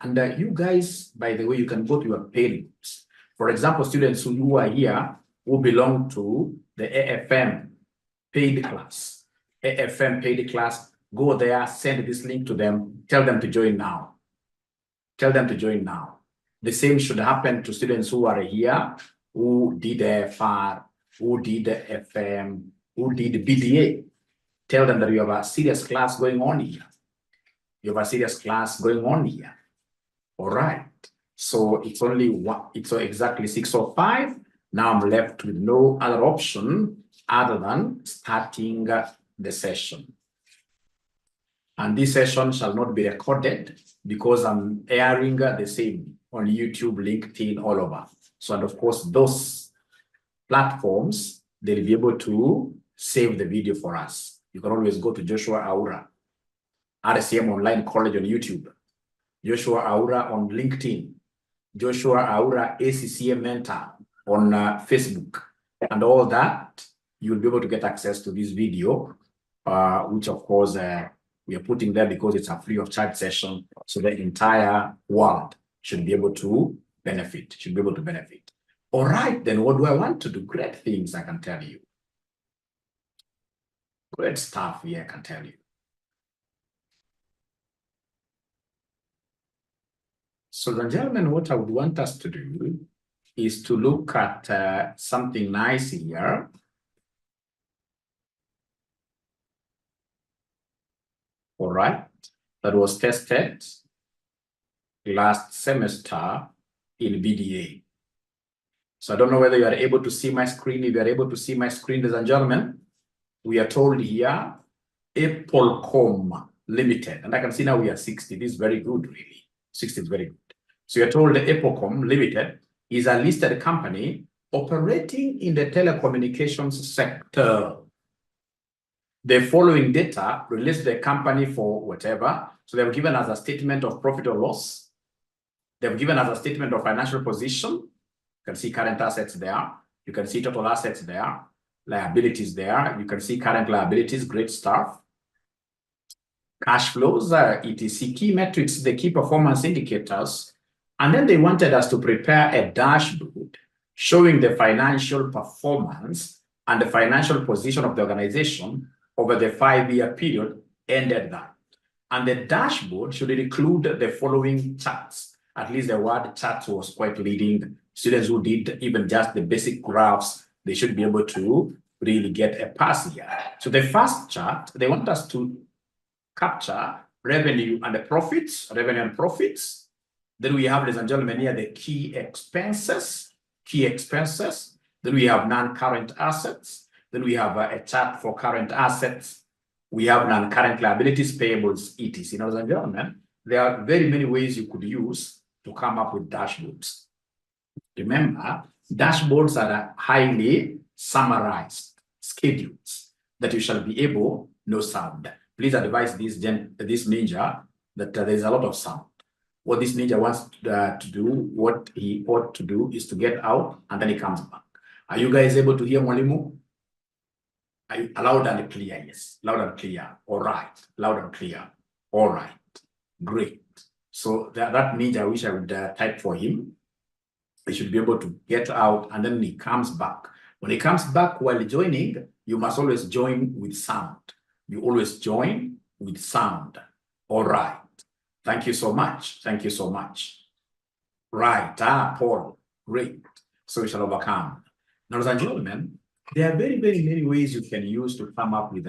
And you guys, by the way, you can go to your paid groups. For example, students who are here who belong to the AFM paid class. AFM paid class, go there, send this link to them, tell them to join now. Tell them to join now. The same should happen to students who are here, who did FR, who did FM, who did BDA. Tell them that you have a serious class going on here. You have a serious class going on here. All right. So it's only one, it's exactly 6:05. Now I'm left with no other option other than starting the session. And this session shall not be recorded because I'm airing the same on YouTube, LinkedIn, all over. So, and of course, those platforms, they'll be able to save the video for us. You can always go to Joshua Aura, RCM Online College on YouTube, Joshua Aura on LinkedIn, Joshua Aura ACCA Mentor on Facebook, and all that. You'll be able to get access to this video, which of course we are putting there because it's a free of charge session. So the entire world should be able to benefit, All right, then what do I want to do? Great things, I can tell you. Great stuff here, I can tell you. So, ladies and gentlemen, what I would want us to do is to look at something nice here. All right, that was tested last semester in BDA. So I don't know whether you are able to see my screen. If you are able to see my screen, ladies and gentlemen, we are told here, Applecom Limited. And I can see now we are 60. This is very good, really. 60 is very good. So you're told the Applecom Limited is a listed company operating in the telecommunications sector. The following data relates the company for whatever. So they've given us a statement of profit or loss. They've given us a statement of financial position. You can see current assets there. You can see total assets there. Liabilities there. You can see current liabilities. Great stuff. Cash flows, etc. Key metrics, the key performance indicators. And then they wanted us to prepare a dashboard showing the financial performance and the financial position of the organization over the 5-year period ended that. And the dashboard should include the following charts. At least the word charts was quite leading. Students who did even just the basic graphs, they should be able to really get a pass here. So the first chart, they want us to capture revenue and profits. Then we have, ladies and gentlemen, here the key expenses. Then we have non-current assets. Then we have a chart for current assets. We have non-current liabilities, payables, etc. Ladies and gentlemen, there are very many ways you could use to come up with dashboards. Remember, dashboards are highly summarized schedules that you shall be able no sound. Please advise this ninja that there is a lot of sound. What this ninja wants to do, what he ought to do is to get out and then he comes back. Are you guys able to hear Mwalimu? Are you loud and clear? Yes, loud and clear. All right, loud and clear. All right, great. So that ninja, I wish I would type for him. He should be able to get out and then he comes back. When he comes back while joining, you must always join with sound. You always join with sound. All right. Thank you so much. Thank you so much. Right. Paul. Great. So we shall overcome. Now, ladies and gentlemen, there are very, very many ways you can use to come up with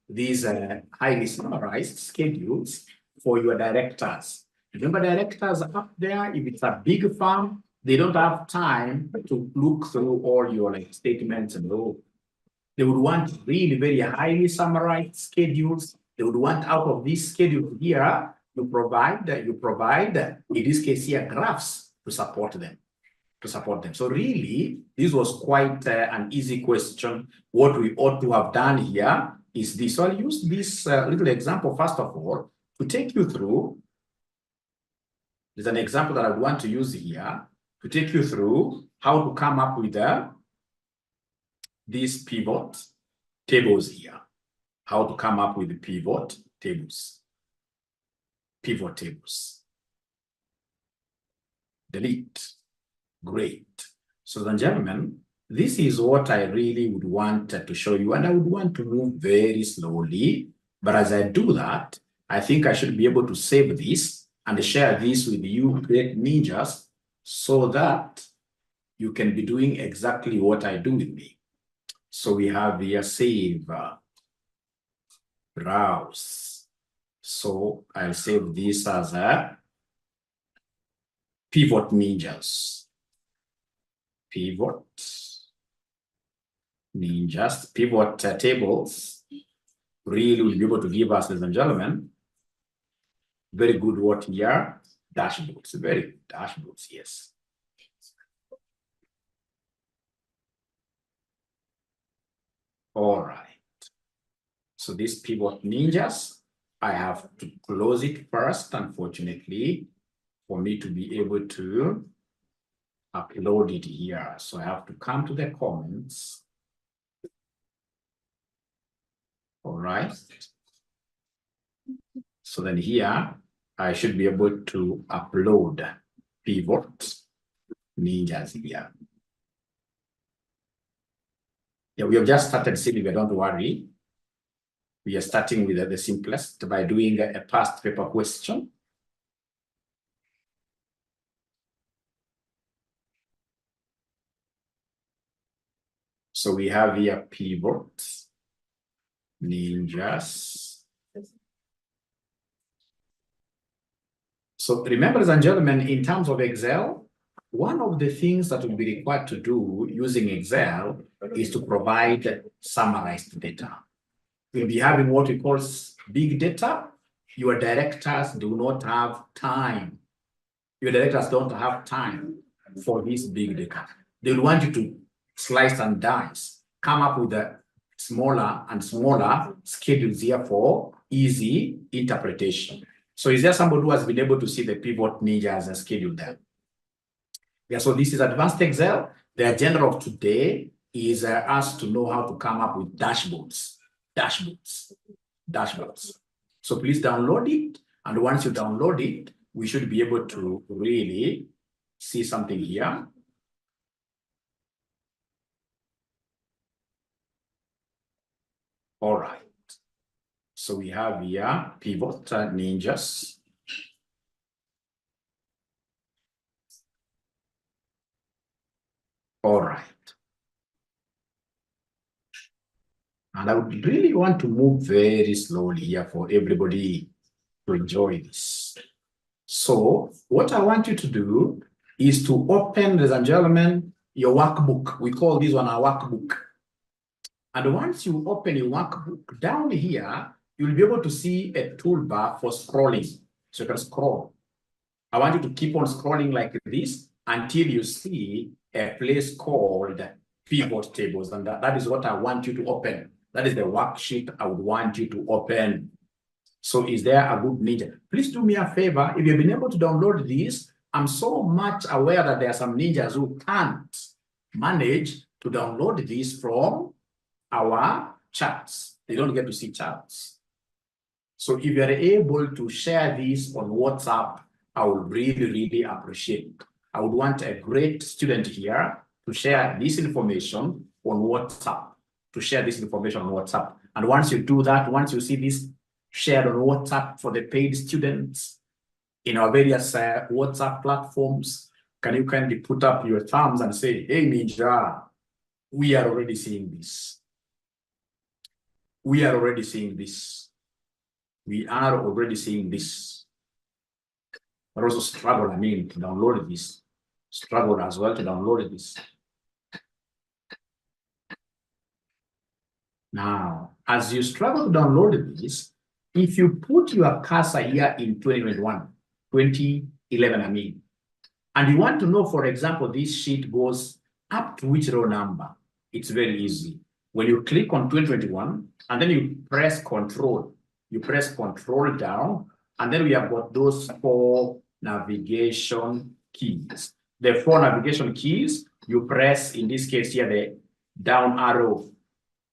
these highly summarized schedules for your directors. Remember, directors up there, if it's a big firm, they don't have time to look through all your statements and all. They would want really very highly summarized schedules. They would want out of this schedule here, you provide, in this case here, graphs to support them. So really, this was quite an easy question. What we ought to have done here is this. So I'll use this little example, first of all, to take you through. There's an example that I would want to use here to take you through how to come up with these pivot tables here. How to come up with the pivot tables. delete. Great. So then, gentlemen, this is what I really would want to show you, and I would want to move very slowly. But as I do that, I think I should be able to save this and share this with you great ninjas so that you can be doing exactly what I do with me. So we have here save, browse. So I'll save this as a pivot ninjas. Pivot ninjas, pivot tables really will be able to give us, ladies and gentlemen, very good what here, dashboards, very good dashboards, yes. All right. So this pivot ninjas, I have to close it first, unfortunately, for me to be able to upload it here. So I have to come to the comments. All right. So then here, I should be able to upload pivot ninjas here. Yeah, we have just started Sylvia, don't worry. We are starting with the simplest by doing a past paper question. So we have here pivot ninjas. So remember, ladies and gentlemen, in terms of Excel, one of the things that will be required to do using Excel is to provide summarized data. We'll be having what we call big data. Your directors do not have time. Your directors don't have time for this big data. They'll want you to slice and dice, come up with a smaller and smaller schedules here for easy interpretation. So is there somebody who has been able to see the pivot ninja as a schedule there? Yeah, so this is advanced Excel. The agenda of today is us to know how to come up with dashboards. So please download it. And once you download it, we should be able to really see something here. All right. So we have here pivot ninjas. All right. And I would really want to move very slowly here for everybody to enjoy this. So what I want you to do is to open, ladies and gentlemen, your workbook. We call this one our workbook. And once you open your workbook, down here, you'll be able to see a toolbar for scrolling. So you can scroll. I want you to keep on scrolling like this until you see a place called pivot tables. And that is what I want you to open. That is the worksheet I would want you to open. So is there a good ninja? Please do me a favor. If you've been able to download this, I'm so much aware that there are some ninjas who can't manage to download this from our charts. They don't get to see charts. So if you're able to share this on WhatsApp, I would really, really appreciate it. I would want a great student here to share this information on WhatsApp, And once you do that, once you see this shared on WhatsApp for the paid students in our various WhatsApp platforms, can you kindly put up your thumbs and say, hey, Ninja, we are already seeing this. We are already seeing this. We are already seeing this. But also struggle, to download this. Struggle as well to download this. Now, as you struggle to download this, if you put your cursor here in 2011, and you want to know, for example, this sheet goes up to which row number, it's very easy. When you click on 2021, and then you press Control down, and then we have got those 4 navigation keys. The 4 navigation keys, you press, in this case here, the down arrow.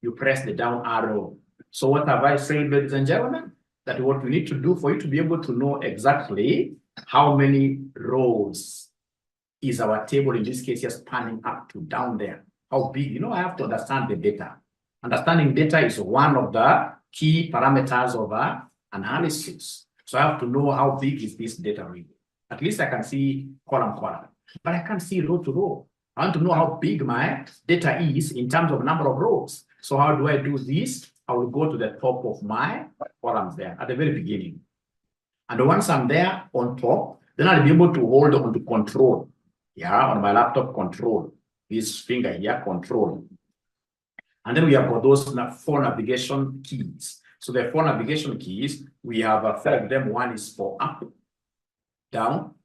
You press the down arrow. So what have I said, ladies and gentlemen? That what we need to do for you to be able to know exactly how many rows is our table, in this case, just spanning up to down there? How big? I have to understand the data. Understanding data is one of the key parameters of analysis. So I have to know how big is this data really. At least I can see column, but I can't see row to row. I want to know how big my data is in terms of number of rows. So how do I do this? I will go to the top of my columns there at the very beginning. And once I'm there on top, then I'll be able to hold on to control. Yeah, on my laptop, control. This finger here, control. And then we have got those 4 navigation keys. So the 4 navigation keys, we have 4 of them. One is for up, down,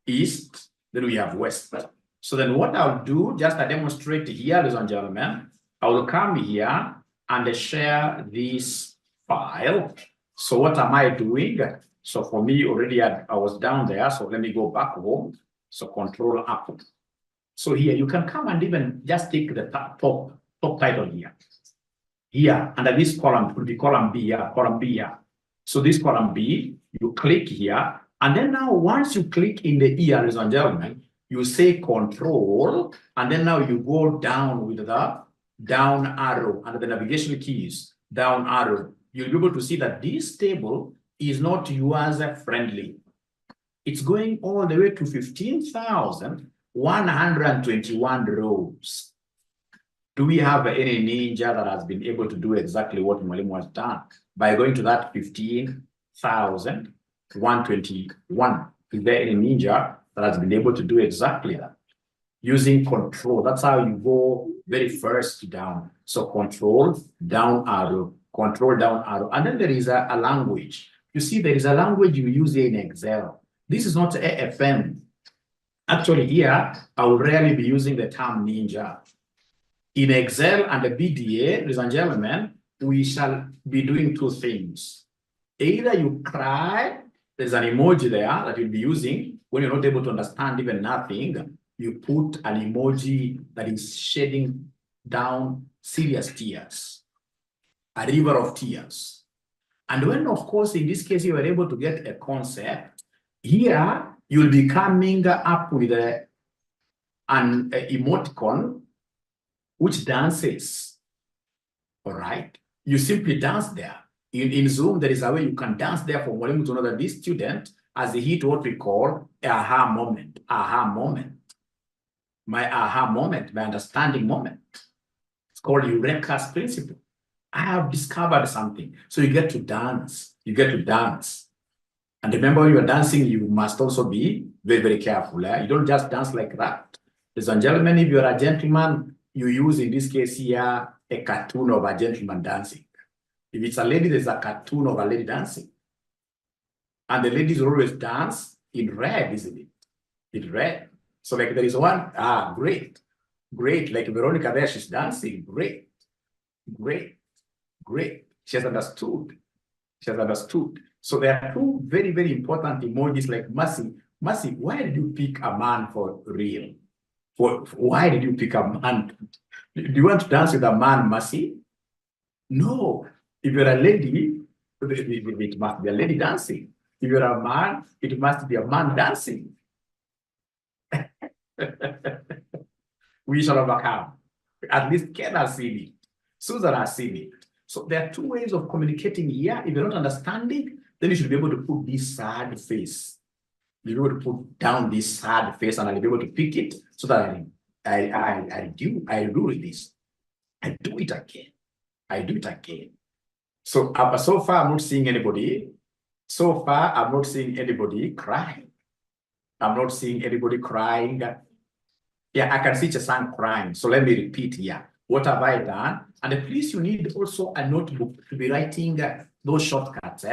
east, then we have west. So then what I'll do, just to demonstrate here, ladies and gentlemen, I will come here and share this file. So what am I doing? So for me, already I was down there. So let me go back home. So control up. So here you can come and even just take the top title here. Here, under this column, it will be column B here, column B here. So this column B, you click here. And then now once you click in the ear, ladies and gentlemen, you say control, and then now you go down with the down arrow under the navigation keys, down arrow. You'll be able to see that this table is not user friendly. It's going all the way to 15,121 rows. Do we have any ninja that has been able to do exactly what Mwalimu has done by going to that 15,121? Is there any ninja that has been able to do exactly that? Using control, that's how you go very first down. So control, down arrow, control, down arrow. And then there is a language. You see, there is a language you use here in Excel. This is not AFM. Actually here, I will rarely be using the term ninja. In Excel and the BDA, ladies and gentlemen, we shall be doing 2 things. Either you cry, there's an emoji there that you'll be using when you're not able to understand even nothing. You put an emoji that is shedding down serious tears, a river of tears. And when, of course, in this case, you are able to get a concept, here you'll be coming up with an emoticon which dances. All right. You simply dance there. In Zoom, there is a way you can dance there for Mwalimu to know that this student has hit what we call aha moment. Aha moment. My aha moment, my understanding moment. It's called Eureka's principle. I have discovered something. So you get to dance. You get to dance. And remember, when you're dancing, you must also be very, very careful. You don't just dance like that. Ladies and gentlemen, if you're a gentleman, you use, in this case here, a cartoon of a gentleman dancing. If it's a lady, there's a cartoon of a lady dancing. And the ladies always dance in red, isn't it? In red. So like there is one, great. Great. Like Veronica there, she's dancing. Great. Great. Great. She has understood. She has understood. So there are 2 very, very important emojis like Mercy. Mercy, why did you pick a man for real? Why did you pick a man? Do you want to dance with a man, Mercy? No. If you're a lady, it must be a lady dancing. If you're a man, it must be a man dancing. We shall overcome. At least Ken has seen it. Susan has seen it. So there are 2 ways of communicating here. If you're not understanding, then you should be able to put this sad face. You'll be able to put down this sad face and I'll be able to pick it so that I do this. I do it again. I do it again. So far, I'm not seeing anybody. So far, I'm not seeing anybody crying. I'm not seeing anybody crying. Yeah, I can see Chesan crying. So let me repeat here. What have I done? And please, you need also a notebook to be writing those shortcuts.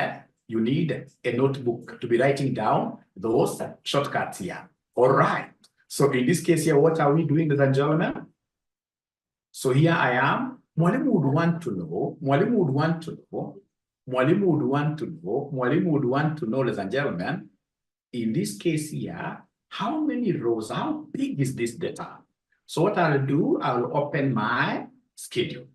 You need a notebook to be writing down those shortcuts here. All right. So in this case here, what are we doing, ladies and gentlemen? So here I am. Mwalimu would want to know, ladies and gentlemen, in this case here, how many rows, how big is this data? So what I'll do, I'll open my schedule,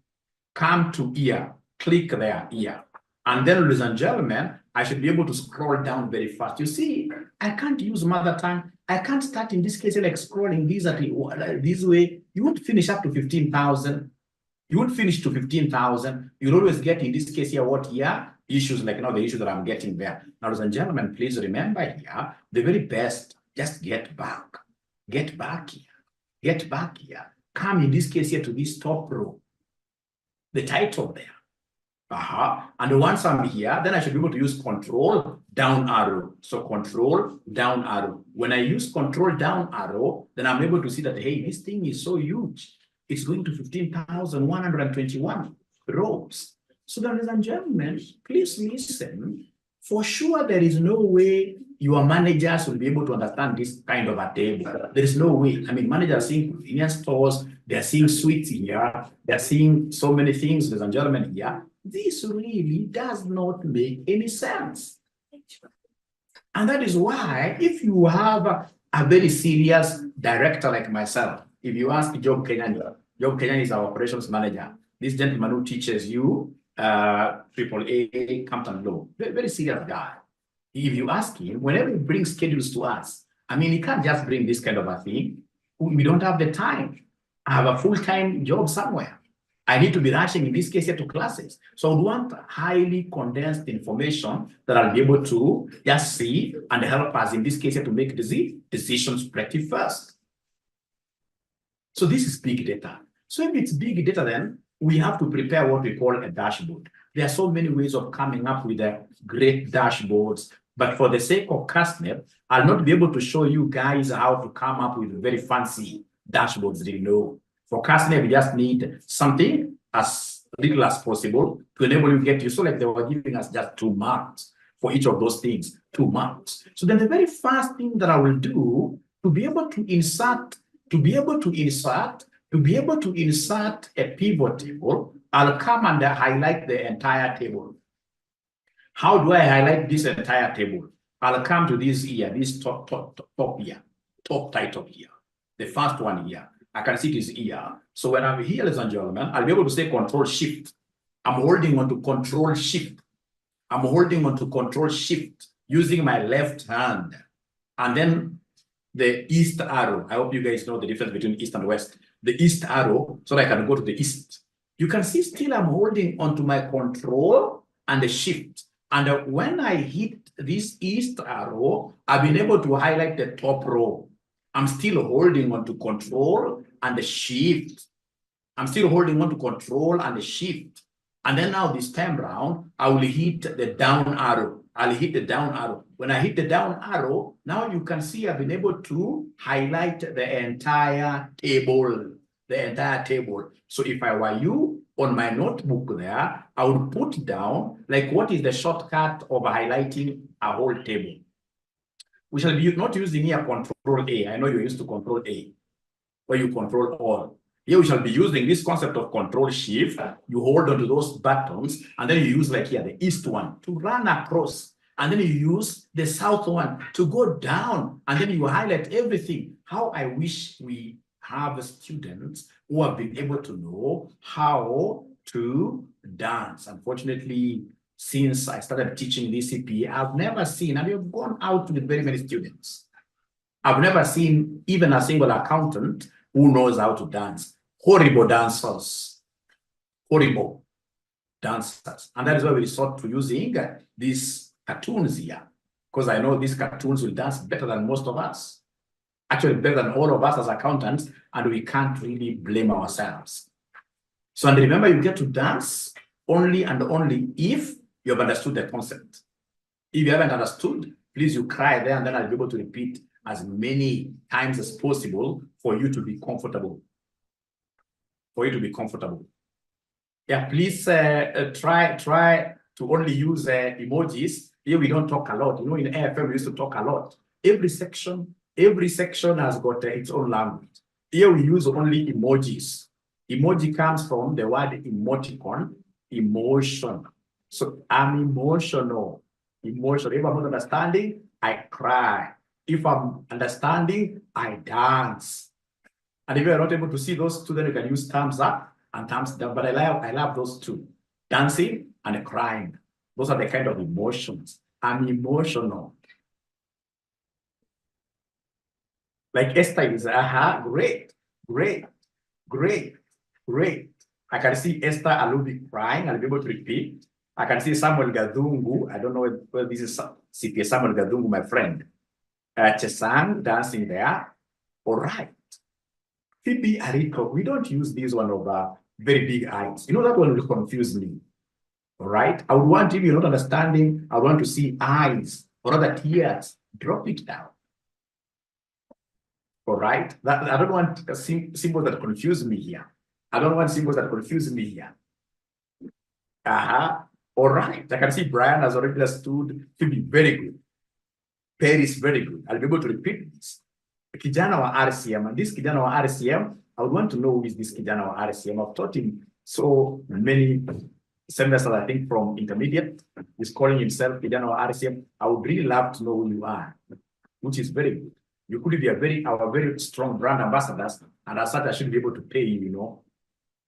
come to here, click there, here. And then, ladies and gentlemen, I should be able to scroll down very fast. You see, I can't use mother tongue. I can't start in this case like scrolling these at this way. You won't finish up to 15,000. You won't finish to 15,000. You'll always get in this case here what here issues like the issue that I'm getting there. Now, ladies and gentlemen, please remember here the very best. Just get back here, get back here. Come in this case here to this top row, the title there. And once I'm here, then I should be able to use control down arrow. So control down arrow. When I use control down arrow, then I'm able to see that, hey, this thing is so huge. It's going to 15,121 rows. So, ladies and gentlemen, please listen. For sure, there is no way your managers will be able to understand this kind of a table. There is no way. I mean, managers are seeing convenience stores, they're seeing sweets here, they're seeing so many things, ladies and gentlemen, here. This really does not make any sense. And that is why, if you have a very serious director like myself, if you ask Job Kenyan is our operations manager, this gentleman who teaches you AAA Compton Law, very serious guy. If you ask him, whenever he brings schedules to us, I mean, he can't just bring this kind of a thing. We don't have the time. I have a full-time job somewhere. I need to be rushing, in this case, here to classes. So I would want highly condensed information that I'll be able to just see and help us, in this case, here to make decisions pretty fast. So this is big data. So if it's big data, then we have to prepare what we call a dashboard. There are so many ways of coming up with great dashboards, but for the sake of CASNEP, I'll not be able to show you guys how to come up with very fancy dashboards. For CASNEP, we just need something as little as possible to enable you to get you. So like they were giving us just 2 marks for each of those things, 2 marks. So then the very first thing that I will do to be able to insert a pivot table, I'll come and highlight the entire table. How do I highlight this entire table? I'll come to this here, this top here, top title here, the first one here. I can see it is here. So when I'm here, ladies and gentlemen, I'll be able to say Control Shift. I'm holding on to Control Shift. I'm holding on to Control Shift using my left hand. And then the east arrow. I hope you guys know the difference between east and west. The east arrow, so that I can go to the east. You can see still I'm holding onto my control and the shift. And when I hit this east arrow, I've been able to highlight the top row. I'm still holding on to control and the shift. I'm still holding on to control and the shift. And then now this time round, I will hit the down arrow. I'll hit the down arrow. When I hit the down arrow, now you can see I've been able to highlight the entire table. So if I were you on my notebook there, I would put down like what is the shortcut of highlighting a whole table. We shall be not using here Control A. I know you're used to Control A, where you control all. Here we shall be using this concept of Control Shift. You hold onto those buttons, and then you use like here, the east one to run across. And then you use the south one to go down. And then you highlight everything. How I wish we have students who have been able to know how to dance. Unfortunately, since I started teaching this CPA, I've never seen, and we've gone out with very many students. I've never seen even a single accountant who knows how to dance. Horrible dancers. Horrible dancers. And that is why we resort to using these cartoons here. Because I know these cartoons will dance better than most of us. Actually, better than all of us as accountants, and we can't really blame ourselves. So, and remember, you get to dance only and only if you have understood the concept. If you haven't understood, please you cry there, and then I'll be able to repeat as many times as possible for you to be comfortable. Yeah, please try to only use emojis. Here we don't talk a lot. You know, in AFM we used to talk a lot. Every section has got its own language. Here we use only emojis. Emoji comes from the word emoticon, emotion. So I'm emotional. If I'm not understanding, I cry. If I'm understanding, I dance. And if you're not able to see those two, then you can use thumbs up and thumbs down. But I love those two, dancing and crying. Those are the kind of emotions. I'm emotional. Like Esther is, great, great, great, great. I can see Esther Alubi crying. I'll be able to repeat. I can see Samuel Gadungu. I don't know whether this is CPA Samuel Gadungu, my friend. Chesang dancing there. All right. Phoebe Ariko, we don't use this one of very big eyes. You know, that one will confuse me. All right. I would want, if you're not understanding, I want to see eyes or other tears. Drop it down. All right. I don't want a symbol that confuse me here. I don't want symbols that confuse me here. All right. I can see Brian has already understood. Phoebe, very good. Perry is very good. I'll be able to repeat this. Kijana wa RCM, and this kijana wa RCM, I would want to know who is this kijana wa RCM. I've taught him so many semesters, I think, from intermediate. He's calling himself kijana wa RCM. I would really love to know who you are, which is very good. You could be our very strong brand ambassadors, and as such, I should be able to pay you,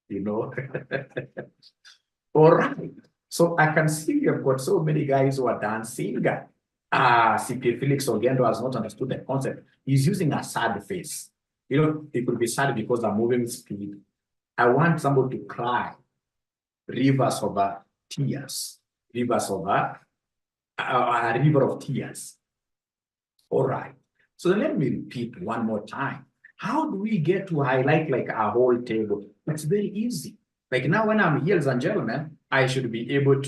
you know. All right. So I can see you've got so many guys who are dancing. CPA Felix Ogendo has not understood the concept. He's using a sad face. You know, it could be sad because I'm moving speed. I want somebody to cry. Rivers of tears. Rivers of a river of tears. All right. So let me repeat one more time. How do we get to highlight like a whole table? It's very easy. Like now when I'm here, ladies and gentlemen, I should be able,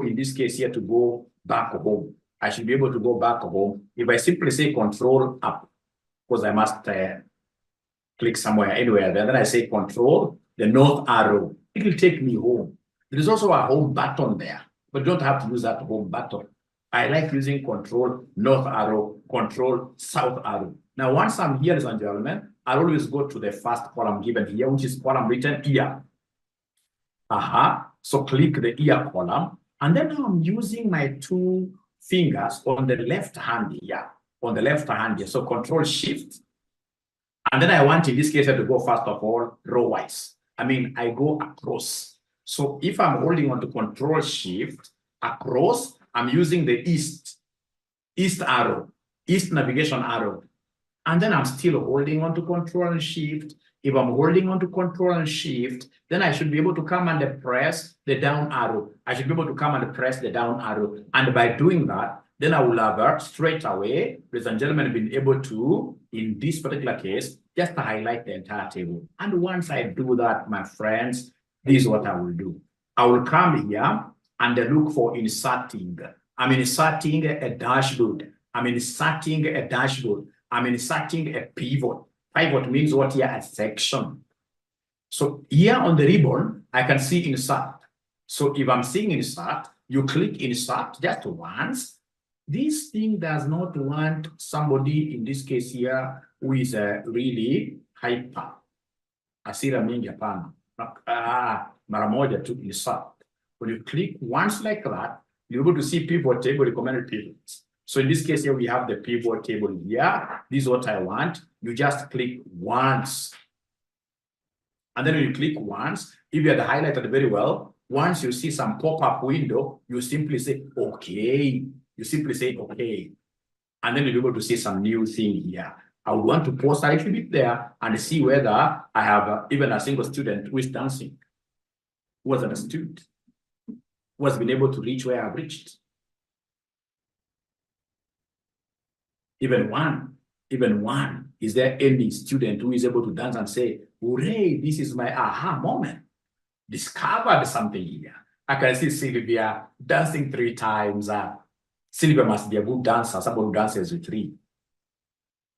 in this case here, to go back home. I should be able to go back home. If I simply say control up, because I must click somewhere, anywhere, then I say control, the north arrow, it will take me home. There is also a home button there, but you don't have to use that home button. I like using control north arrow, control south arrow. Now, once I'm here, ladies and gentlemen, I'll always go to the first column given here, which is column written here. So click the ear column. And then now I'm using my two fingers on the left hand here. So control shift. And then I want in this case to go first of all row wise. I go across. So if I'm holding on to control shift across, I'm using the east arrow, east navigation arrow. And then I'm still holding on to control and shift. If I'm holding on to control and shift, then I should be able to come and press the down arrow. I should be able to come and press the down arrow. And by doing that, then I will have straight away, ladies and gentlemen, been able to, in this particular case, just highlight the entire table. And once I do that, my friends, this is what I will do. I will come here and look for inserting. I'm inserting a dashboard. I'm inserting a dashboard. I'm inserting a pivot. Pivot means what here? A section. So here on the ribbon, I can see insert. So if I'm seeing insert, you click insert just once. This thing does not want somebody, in this case here, who is really hyper. Asira mingi hapana. Mara moja to insert. When you click once like that, you're able to see pivot table, recommended pivots. So in this case here, we have the pivot table here. This is what I want. You just click once. And then when you click once, if you had highlighted very well, once you see some pop-up window, you simply say, okay. You simply say, okay. And then you'll be able to see some new thing here. I would want to pause a little bit there and see whether I have even a single student who is dancing, who has understood, who has been able to reach where I've reached. Even one. Is there any student who is able to dance and say, hooray, this is my aha moment. Discovered something here. I can see Sylvia dancing 3 times. Sylvia must be a good dancer, somebody who dances with 3.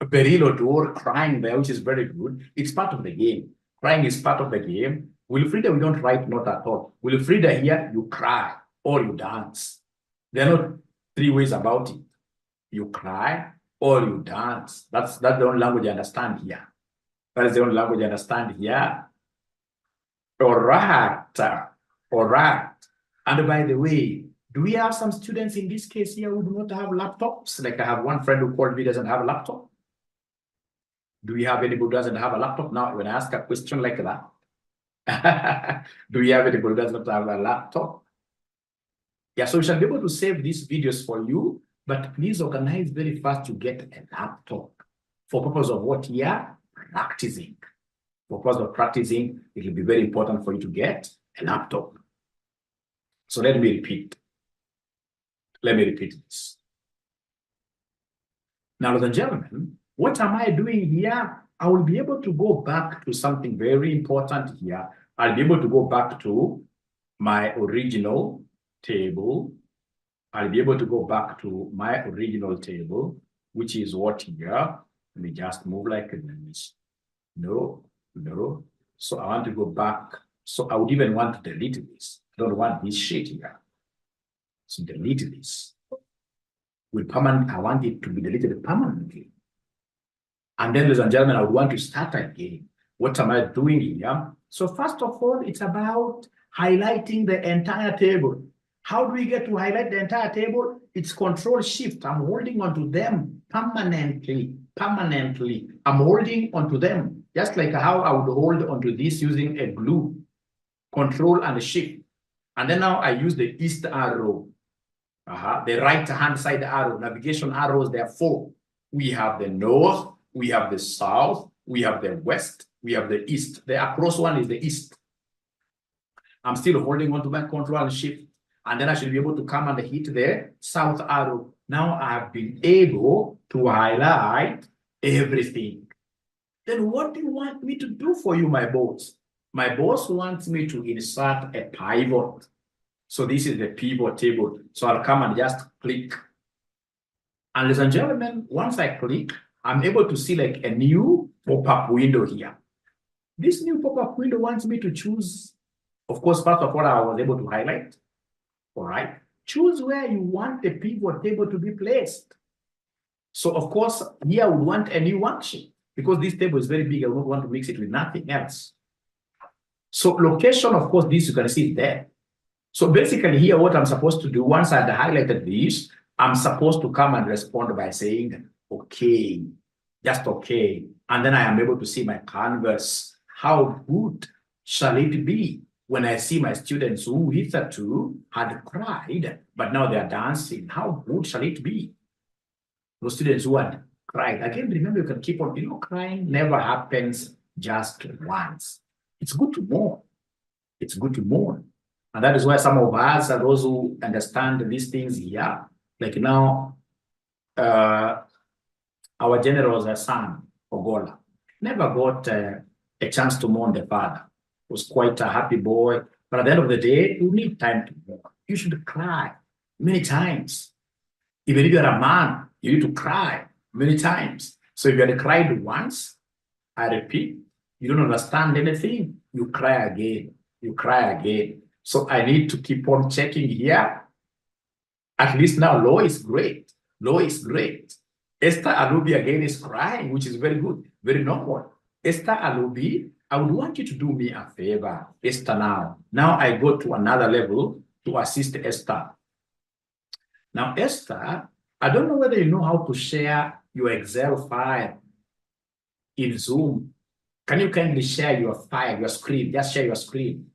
Berilo to crying there, which is very good. It's part of the game. Crying is part of the game. Wilfrida, we don't write not at all. Wilfrida here, you cry or you dance. There are not 3 ways about it. You cry or you dance. That's the only language I understand here. That is the only language I understand here. All right. All right. And by the way, do we have some students in this case here who do not have laptops? Like I have one friend who called me, doesn't have a laptop. Do we have anybody who doesn't have a laptop? Now, when I ask a question like that, do we have anybody who does not have a laptop? Yeah, so we shall be able to save these videos for you, but please organize very fast to get a laptop. For purpose of what here? Practicing. For purpose of practicing, it will be very important for you to get a laptop. So let me repeat. Let me repeat this. Now, ladies and gentlemen, what am I doing here? I will be able to go back to something very important here. I'll be able to go back to my original table. I'll be able to go back to my original table, which is what here. Let me just move like this. No. So I want to go back. So I would even want to delete this. I don't want this sheet here. So delete this. With permanent, I want it to be deleted permanently. And then, ladies and gentlemen, I would want to start again. What am I doing here? So first of all, it's about highlighting the entire table. How do we get to highlight the entire table? It's Control Shift. I'm holding onto them permanently. I'm holding onto them, just like how I would hold onto this using a glue. Control and Shift. And then now I use the east arrow. The right-hand side arrow, navigation arrows, there are 4. We have the north, we have the south, we have the west, we have the east. The across one is the east. I'm still holding on to my Control and Shift. And then I should be able to come and hit the south arrow. Now I have been able to highlight everything. Then what do you want me to do for you, my boss? My boss wants me to insert a pivot. So this is the pivot table. So I'll come and just click. And ladies and gentlemen, once I click, I'm able to see like a new pop-up window here. This new pop-up window wants me to choose, of course, first of all, I was able to highlight. All right. Choose where you want the pivot table to be placed. So, of course, here I would want a new worksheet because this table is very big. I would not want to mix it with nothing else. So, location, of course, this you can see it there. So, basically, here, what I'm supposed to do, once I've highlighted this, I'm supposed to come and respond by saying, okay, just okay. And then I am able to see my canvas. How good shall it be when I see my students who hitherto had cried, but now they are dancing? How good shall it be? Those students who had cried. Again, remember, you can keep on, crying never happens just once. It's good to mourn. It's good to mourn. And that is why some of us are those who understand these things here. Like now, our general's son, Ogola, never got a chance to mourn the father. Was quite a happy boy. But at the end of the day, you need time to mourn. You should cry many times. Even if you're a man, you need to cry many times. So if you had cried once, I repeat, you don't understand anything, you cry again. You cry again. So I need to keep on checking here. At least now, Law is great. Law is great. Esther Alubi again is crying, which is very good, very normal. Esther Alubi, I would want you to do me a favor, Esther, now. Now I go to another level to assist Esther. Now, Esther, I don't know whether you know how to share your Excel file in Zoom. Can you kindly share your file, your screen? Just share your screen.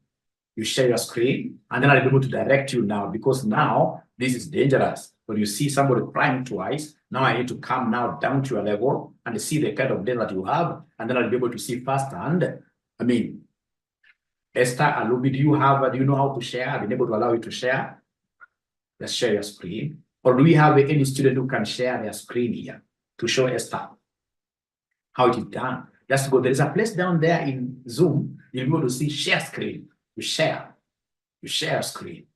You share your screen, and then I'll be able to direct you now, because now this is dangerous. When you see somebody crying twice, now I need to come now down to your level and see the kind of data that you have, and then I'll be able to see firsthand. I mean, Esther Alubi, do you know how to share? I've been able to allow you to share. Let's share your screen. Or do we have any student who can share their screen here to show Esther how it is done? Just go. There is a place down there in Zoom. You'll be able to see share screen. You share screen.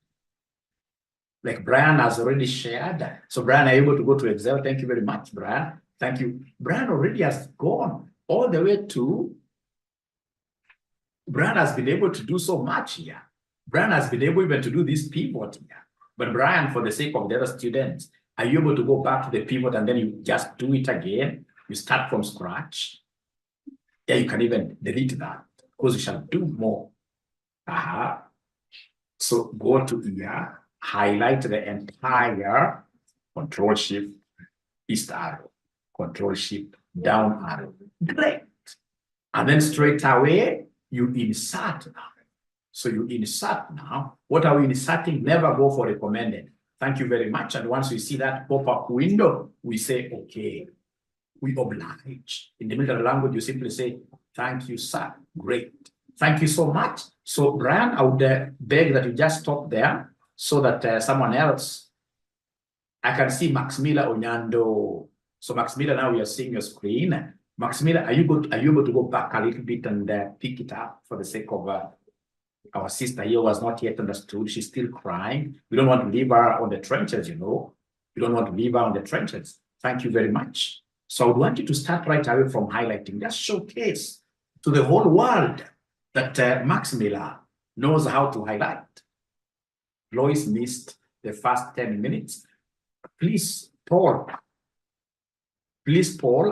Like Brian has already shared. So Brian, are you able to go to Excel? Thank you very much, Brian. Thank you. Brian already has gone all the way to, Brian has been able to do so much here. Brian has been able even to do this pivot here. But Brian, for the sake of the other students, are you able to go back to the pivot and then you just do it again? You start from scratch. Yeah, you can even delete that because you shall do more. So go to here, highlight the entire Control Shift east arrow, Control Shift down arrow. Great. And then straight away, you insert now. So you insert now. What are we inserting? Never go for recommended. Thank you very much. And once we see that pop-up window, we say, okay. we oblige. In the military language, you simply say, thank you, sir. Great. Thank you so much. So, Brian, I would beg that you just stop there so that someone else, I can see Maximila Onyando. So, Maximila, now we are seeing your screen. Maximila, are you able to go back a little bit and pick it up for the sake of our sister here was not yet understood. She's still crying. We don't want to leave her on the trenches, you know. We don't want to leave her on the trenches. Thank you very much. So I would want you to start right away from highlighting. Just showcase to the whole world that Maximila knows how to highlight. Lois missed the first 10 minutes. Please, Paul,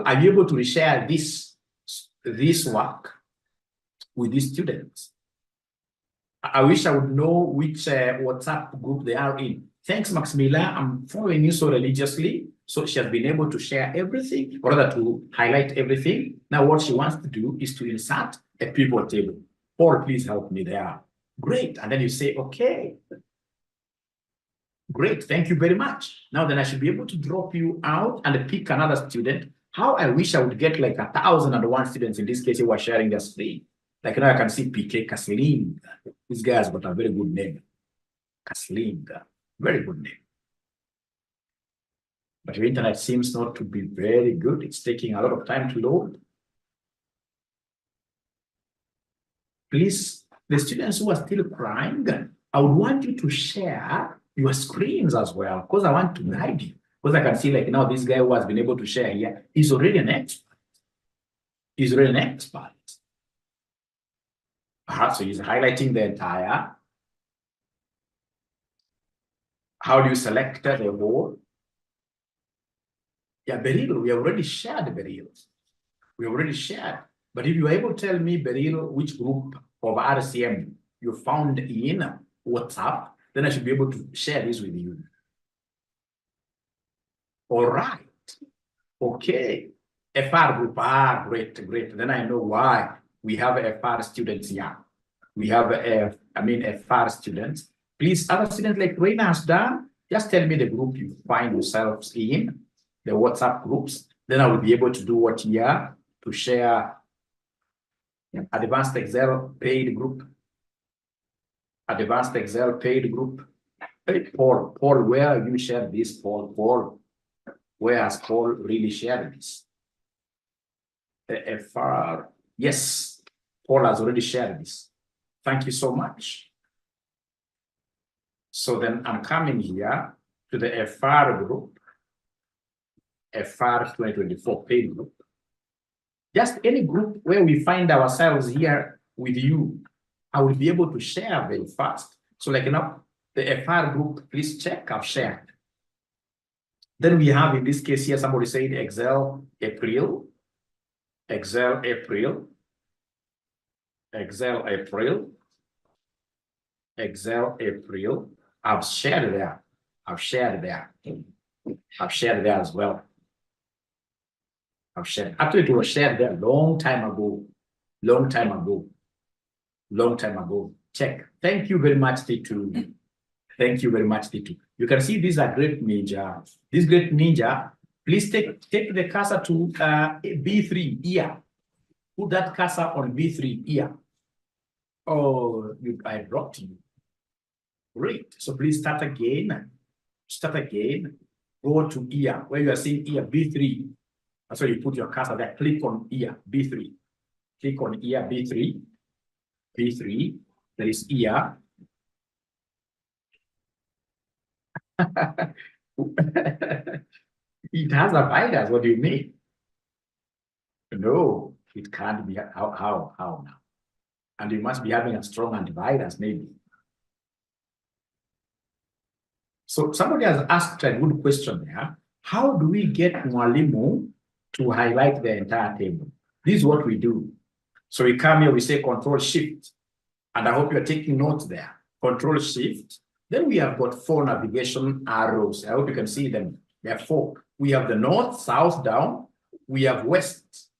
are you able to reshare this work with these students? I wish I would know which WhatsApp group they are in. Thanks, Maximila. I'm following you so religiously. So she has been able to share everything, or rather to highlight everything. Now what she wants to do is to insert a pivot table. Paul, please help me there. Great. And then you say, okay. Great. Thank you very much. Now then I should be able to drop you out and pick another student. How I wish I would get like 1,001 students in this case who are sharing their screen. Like now I can see PK Kasling. This guy has got a very good name. Kasling. Very good name. But your internet seems not to be very good. It's taking a lot of time to load. Please, the students who are still crying, I would want you to share your screens as well, because I want to guide you. Because I can see like now this guy who has been able to share here is already an expert. He's already an expert. So he's highlighting the entire. How do you select the whole? Yeah, Beryl, we have already shared Beryl. We already shared. But if you are able to tell me, Beryl, which group of RCM you found in WhatsApp, then I should be able to share this with you. All right. Okay. FR group. Ah, great, great. Then I know why we have FR students here. We have, FR students. Please, other students like Reina has done, just tell me the group you find yourselves in, the WhatsApp groups. Then I will be able to do what here to share advanced Excel paid group. Advanced Excel paid group. Hey, Paul, where have you shared this, Paul, where has Paul really shared this? FR, yes, Paul has already shared this. Thank you so much. So then I'm coming here to the FR group, FR 2024 paid group. Just any group where we find ourselves here with you, I will be able to share very fast. So like now, the FR group, please check, I've shared. Then we have in this case here, somebody said Excel April, Excel April, Excel April, Excel April. I've shared there. I've shared there. I've shared there as well. I've shared. Actually, it was shared there long time ago. Long time ago. Long time ago. Check. Thank you very much, T2. Thank you very much, T2. You can see these are great ninja. This great ninja, please take the cursor to B3 here. Put that cursor on B3 here. Oh, I dropped you. Great. So please start again. Start again. Go to here, where you are seeing here, B3. That's where you put your cursor there. Click on here, B3. Click on here, B3. B3. There is here. It has a virus. What do you mean? No, it can't be. How now? And you must be having a strong antivirus, maybe. So somebody has asked a good question there. How do we get Mwalimu to highlight the entire table? This is what we do. So we come here, we say Control Shift. And I hope you're taking notes there. Control Shift. Then we have got 4 navigation arrows. I hope you can see them. There are 4. We have the north, south, down. We have west.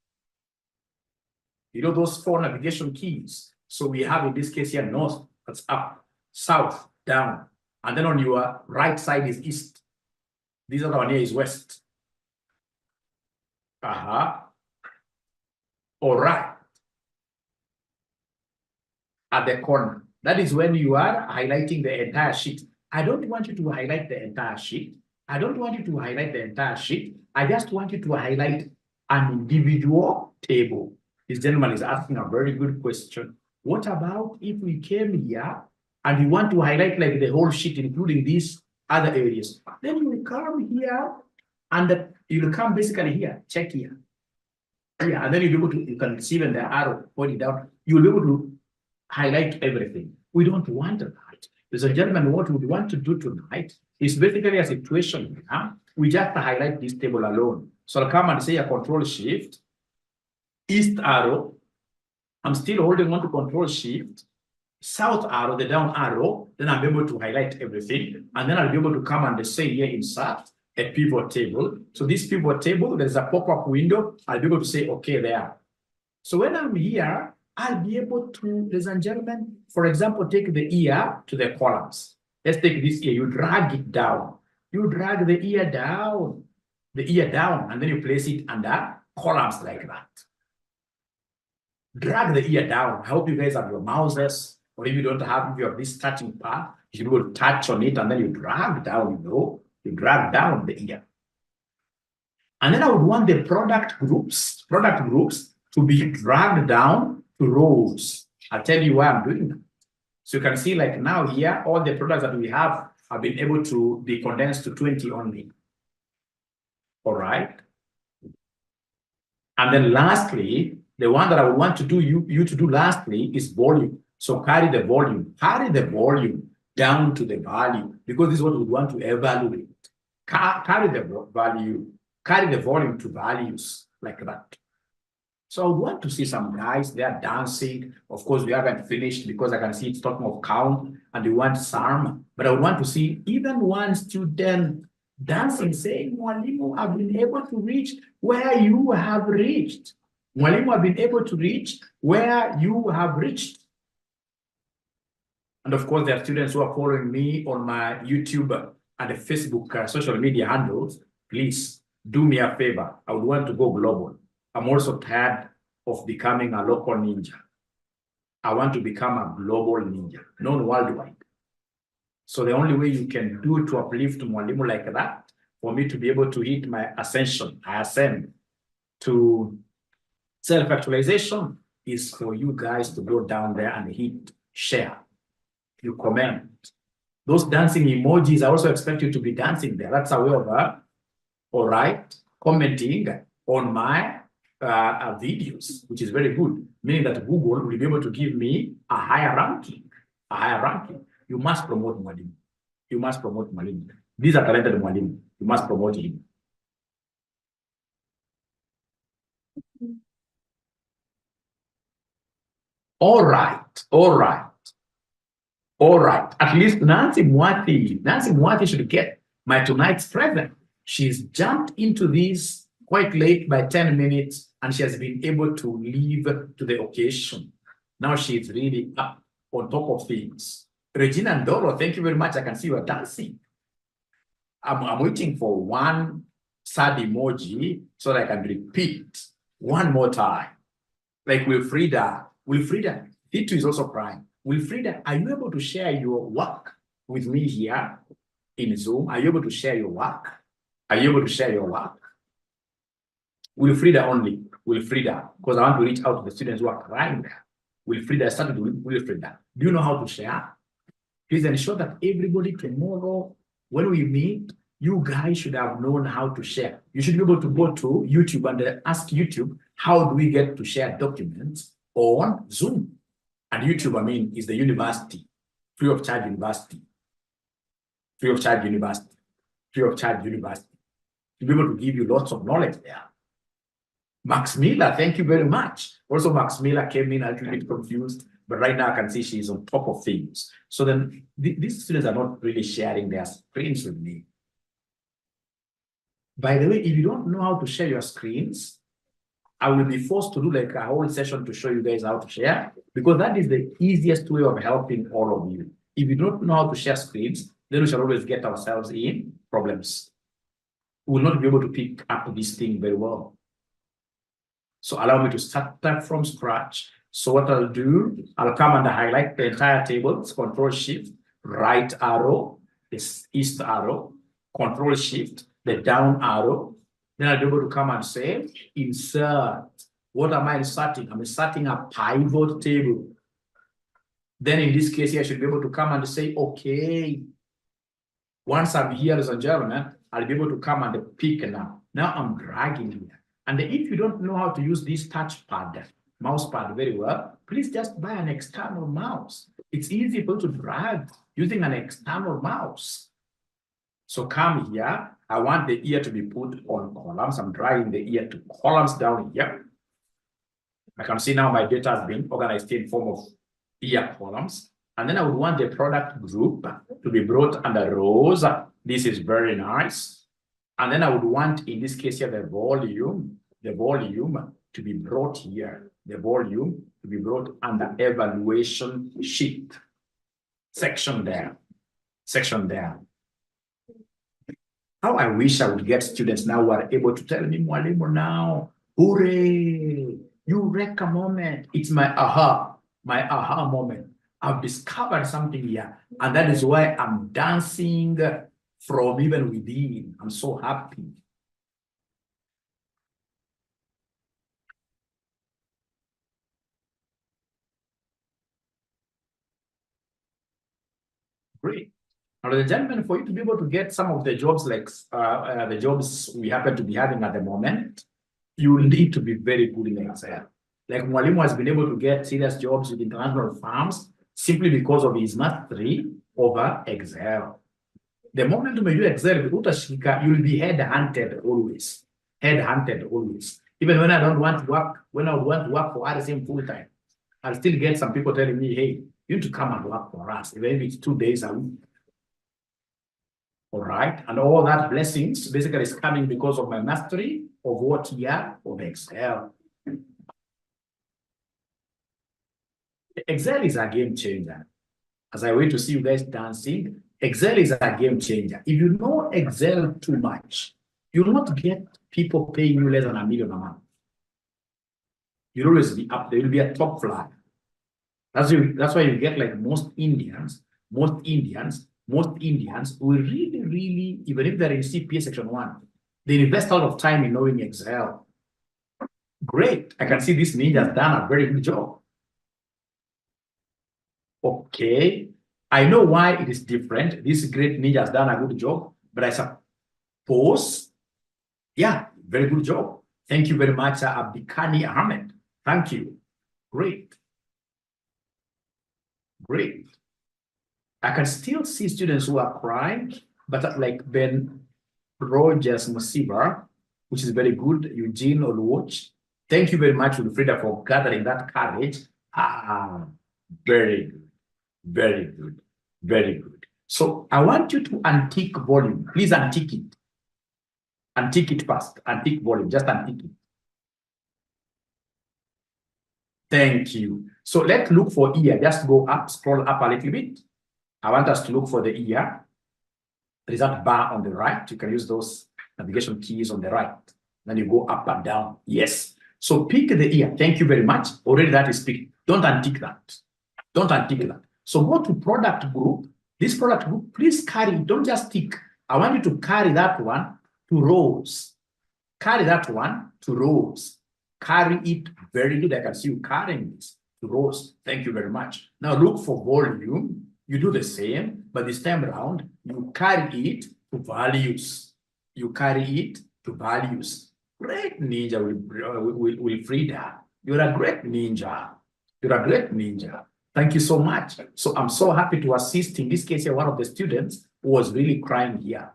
You know those 4 navigation keys. So we have in this case here north, that's up, south, down. And then on your right side is east. This other one here is west. All right. At the corner. That is when you are highlighting the entire sheet. I don't want you to highlight the entire sheet. I don't want you to highlight the entire sheet. I just want you to highlight an individual table. This gentleman is asking a very good question. What about if we came here and you want to highlight like the whole sheet, including these other areas? Then you will come here and you will come basically here, check here. Yeah, and then you'll be able to, you can see when the arrow pointing down, you'll be able to highlight everything. We don't want that. Ladies and gentlemen, what we want to do tonight is basically a situation. We just highlight this table alone. So I'll come and say a control shift, east arrow. I'm still holding on to control shift, south arrow, the down arrow. Then I'm able to highlight everything. And then I'll be able to come and say here insert a pivot table. So this pivot table, there's a pop-up window. I'll be able to say, okay, there. So when I'm here, I'll be able to, ladies and gentlemen, for example, take the ear to the columns. Let's take this ear, you drag it down. You drag the ear down, and then you place it under columns like that. Drag the ear down. I hope you guys have your mouses, or if you don't have, if you have this touching part, you will touch on it and then you drag down, you drag down the ear. And then I would want the product groups to be dragged down to rows. I'll tell you why I'm doing that. So you can see like now here, all the products that we have been able to be condensed to 20 only. All right. And then lastly, the one that I would want to do you to do lastly is volume. So carry the volume down to the value, because this is what we want to evaluate. Carry the volume to values like that. So I would want to see some guys, they are dancing. Of course, we haven't finished because I can see it's talking of count and we want some. But I would want to see even one student dancing, saying, Mwalimu, I've been able to reach where you have reached. Mwalimu, I've been able to reach where you have reached. And of course, there are students who are following me on my YouTube and the Facebook social media handles. Please do me a favor. I would want to go global. I'm also tired of becoming a local ninja. I want to become a global ninja, known worldwide. So the only way you can do to uplift Mwalimu like that, for me to be able to hit my ascension, I ascend to self-actualization, is for you guys to go down there and hit share. You comment. Those dancing emojis, I also expect you to be dancing there. That's a way of, all right, commenting on my videos, which is very good, meaning that Google will be able to give me a higher ranking. You must promote Mwalimu. You must promote Mwalimu. These are talented Mwalimu. You must promote him. All right. At least Nancy Mwati should get my tonight's present. She's jumped into this quite late by 10 minutes, and she has been able to leave to the occasion. Now she's really up on top of things. Regina and Doro, thank you very much. I can see you are dancing. I'm waiting for one sad emoji so that I can repeat one more time. Like Wilfrida, Titu is also crying. Wilfrida, are you able to share your work with me here in Zoom? Are you able to share your work? Wilfrida only, because I want to reach out to the students who are crying there. Wilfrida, I started with Wilfrida. Do you know how to share? Please ensure that everybody tomorrow, when we meet, you guys should have known how to share. You should be able to go to YouTube and ask YouTube, how do we get to share documents on Zoom? And YouTube, I mean, is the university, free of charge university. To be able to give you lots of knowledge there. Max Miller, thank you very much. Also, Max Miller came in a little bit confused, but right now I can see she's on top of things. So then these students are not really sharing their screens with me. By the way, if you don't know how to share your screens, I will be forced to do like a whole session to show you guys how to share, because that is the easiest way of helping all of you. If you don't know how to share screens, then we shall always get ourselves in problems. We will not be able to pick up this thing very well. So allow me to start that from scratch. So what I'll do, I'll come and highlight the entire table. It's Control Shift, right arrow, this east arrow, Control Shift, the down arrow. Then I'll be able to come and say, insert. What am I inserting? I'm inserting a pivot table. Then in this case, I should be able to come and say, okay. Once I'm here, ladies and gentlemen, I'll be able to come and pick now. Now I'm dragging here. And if you don't know how to use this touchpad, mouse pad very well, please just buy an external mouse. It's easy for you to drag using an external mouse. So come here. I want the ear to be put on columns. I'm dragging the ear to columns down here. I can see now my data has been organized in form of ear columns. And then I would want the product group to be brought under rows. This is very nice. And then I would want, in this case here, the volume to be brought here. The volume to be brought under evaluation sheet. Section there. How I wish I would get students now who are able to tell me, Mwalimu, now, hooray, eureka moment. It's my aha moment. I've discovered something here, and that is why I'm dancing from even within. I'm so happy. Great. Now, ladies and gentlemen, for you to be able to get some of the jobs like the jobs we happen to be having at the moment, you will need to be very good in Excel. Like Mwalimu has been able to get serious jobs with international firms simply because of his mastery over Excel. The moment you use Excel, you will be head-hunted always. Head-hunted always. Even when I don't want to work, when I want to work for RSM full-time, I'll still get some people telling me, hey, you need to come and work for us, even if it's 2 days a week. All right. And all that blessings basically is coming because of my mastery of what here of Excel. Excel is a game changer. As I wait to see you guys dancing, Excel is a game changer. If you know Excel too much, you'll not get people paying you less than $1 million a month. You'll always be up there. You'll be a top flyer. That's why you get like most Indians will really, even if they're in CPA section 1, they invest a lot of time in knowing Excel. Great. I can see this ninja has done a very good job. Okay. I know why it is different. This great ninja has done a good job, but I suppose, yeah, very good job. Thank you very much, Abdikani Ahmed. Thank you. Great. Great. I can still see students who are crying, but like Ben Rogers Musiba, which is very good, Eugene Oluoch. Thank you very much, Wilfrida, for gathering that courage. Very good. Very good. Very good. So I want you to untick volume. Please untick it. Untick it first. Untick volume. Just untick it. Thank you. So let's look for ear. Just go up, scroll up a little bit. I want us to look for the ear. There is that bar on the right. You can use those navigation keys on the right. Then you go up and down. Yes. So pick the ear. Thank you very much. Already that is picked. Don't untick that. Don't untick that. So go to product group. This product group, please carry. Don't just tick. I want you to carry that one to rows. Carry that one to rows. Carry it very good. I can see you carrying this to rows. Thank you very much. Now look for volume. You do the same, but this time around, you carry it to values. You carry it to values. Great ninja, Wilfrida. You're a great ninja. You're a great ninja. Thank you so much. So I'm so happy to assist. In this case, here, one of the students who was really crying here.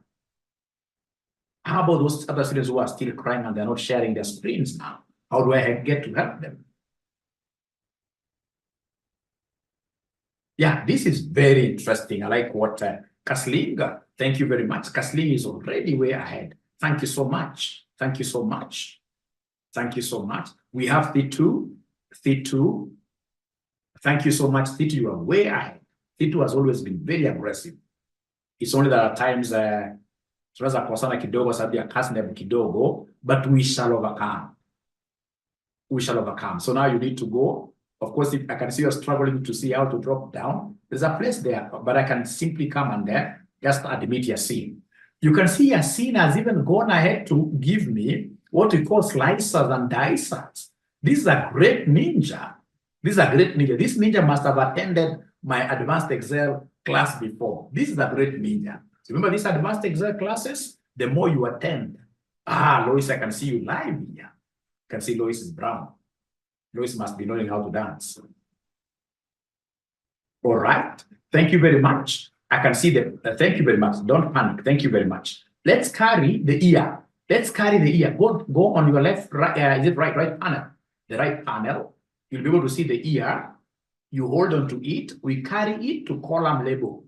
How about those other students who are still crying and they're not sharing their screens now? How do I get to help them? Yeah, this is very interesting. I like what Kasling, thank you very much. Kasling is already way ahead. Thank you so much. Thank you so much. Thank you so much. We have Thitu. Thank you so much, Thitu. You are way ahead. Thitu has always been very aggressive. It's only that at times tunaweza kukosana kidogo sababu ya kasi ndefu kidogo, but we shall overcome. we shall overcome. So now you need to go. Of course, if I can see you're struggling to see how to drop down, there's a place there, but I can simply come and there, just admit your sin. You can see your sin has even gone ahead to give me what we call slicers and dicers. This is a great ninja. This is a great ninja. This ninja must have attended my advanced Excel class before. This is a great ninja. So remember these advanced Excel classes, the more you attend. Lois, I can see you live here. You can see Lois is brown. Lois must be knowing how to dance. All right. Thank you very much. I can see the, thank you very much. Don't panic. Thank you very much. Let's carry the ear. Let's carry the ear. Go on your left, right, is it right panel? The right panel. You'll be able to see the ear. You hold on to it. We carry it to column label.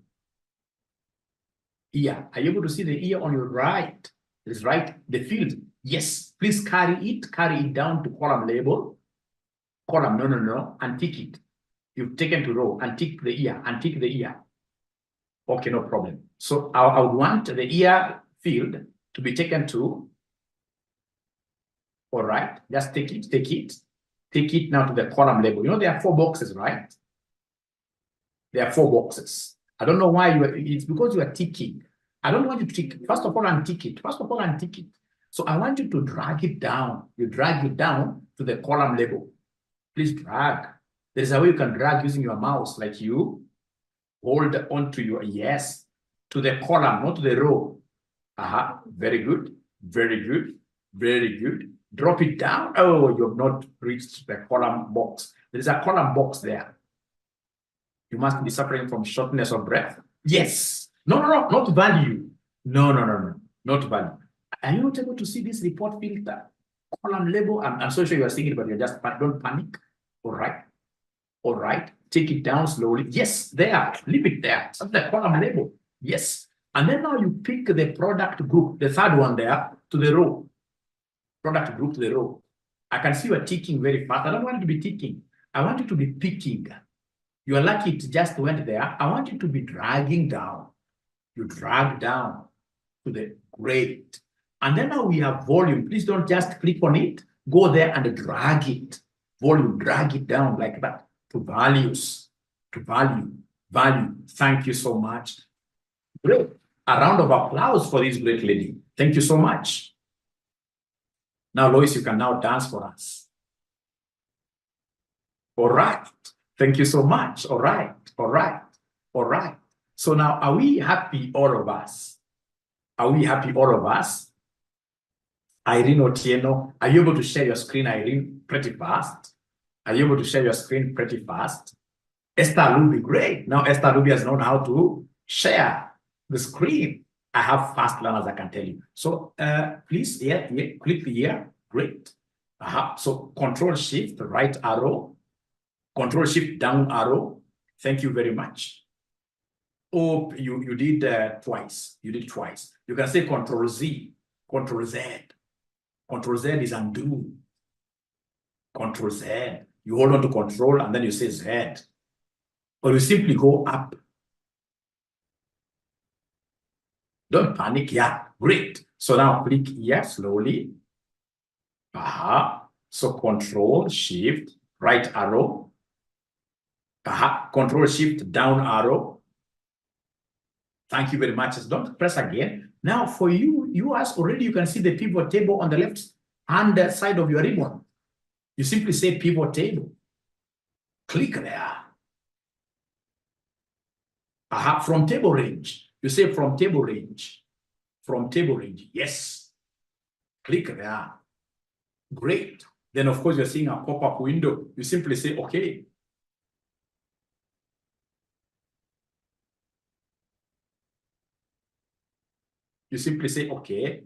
Ear. Are you able to see the ear on your right? It's right. The field. Yes. Please carry it down to column label. Column, no, and tick it. You've taken to row and tick the ear and tick the ear. Okay, no problem. So I would want the ear field to be taken to. All right, just take it now to the column label. You know, there are 4 boxes, right? There are 4 boxes. I don't know why it's because you are ticking. I don't want you to tick. First of all, untick it. So I want you to drag it down. You drag it down to the column label. Please drag. There is a way you can drag using your mouse, like you hold on to your, yes, to the column, not to the row. Very good. Drop it down. Oh, you have not reached the column box. There is a column box there. You must be suffering from shortness of breath. Yes. No, not value. No, not value. Are you not able to see this report filter? Column label. I'm so sure you are seeing it, but you just don't panic. All right. Take it down slowly. Yes, there. Leave it there. That's the column label. Yes. And then now you pick the product group, the third one there, to the row. Product group to the row. I can see you are ticking very fast. I don't want you to be ticking. I want you to be picking. You are lucky it just went there. I want you to be dragging down. You drag down to the great. And then now we have volume. Please don't just click on it. Go there and drag it. Volume, drag it down like that to values, to value. Thank you so much. Great. A round of applause for this great lady. Thank you so much. Now, Lois, you can now dance for us. All right. Thank you so much. All right. So now, are we happy, all of us? Irene Otieno, are you able to share your screen, Irene, pretty fast? Esther Ruby, great. Now Esther Ruby has known how to share the screen. I have fast learners, I can tell you. So please, click here. Great. So Control Shift, right arrow. Control Shift, down arrow. Thank you very much. Oh, you did twice. You can say Control Z, Control Z. Control Z is undo. Control Z. You hold on to Control and then you say Z. Or you simply go up. Don't panic. Yeah, great. So now click here slowly. So Control Shift, right arrow. Control Shift, down arrow. Thank you very much. Don't press again. Now for you as already, you can see the pivot table on the left hand side of your ribbon. You simply say pivot table. Click there. From table range. You say from table range. Yes. Click there. Great. Then of course you're seeing a pop-up window. You simply say okay. You simply say okay.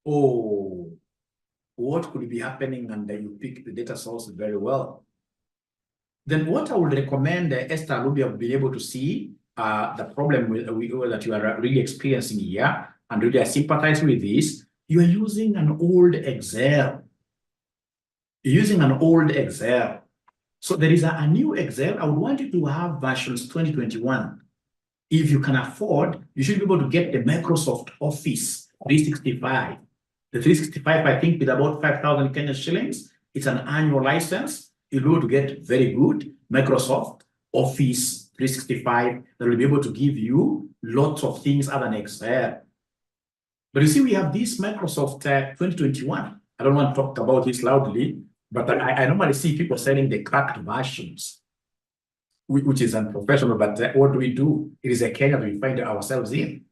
Oh, what could be happening? And then you pick the data source very well. Then what I would recommend, Esther Ruby, have been able to see the problem that you are really experiencing here, and really I sympathize with this. You are using an old Excel. So there is a new Excel. I would want you to have versions 2021. If you can afford, you should be able to get the Microsoft Office 365. The 365, I think, with about 5,000 Kenyan shillings, It's an annual license. You'll be able to get very good Microsoft Office 365 that will be able to give you lots of things other than Excel. But you see, we have this Microsoft 2021. I don't want to talk about this loudly, but I normally see people selling the cracked versions, which is unprofessional, but what do? It is a Kenya that we find ourselves in.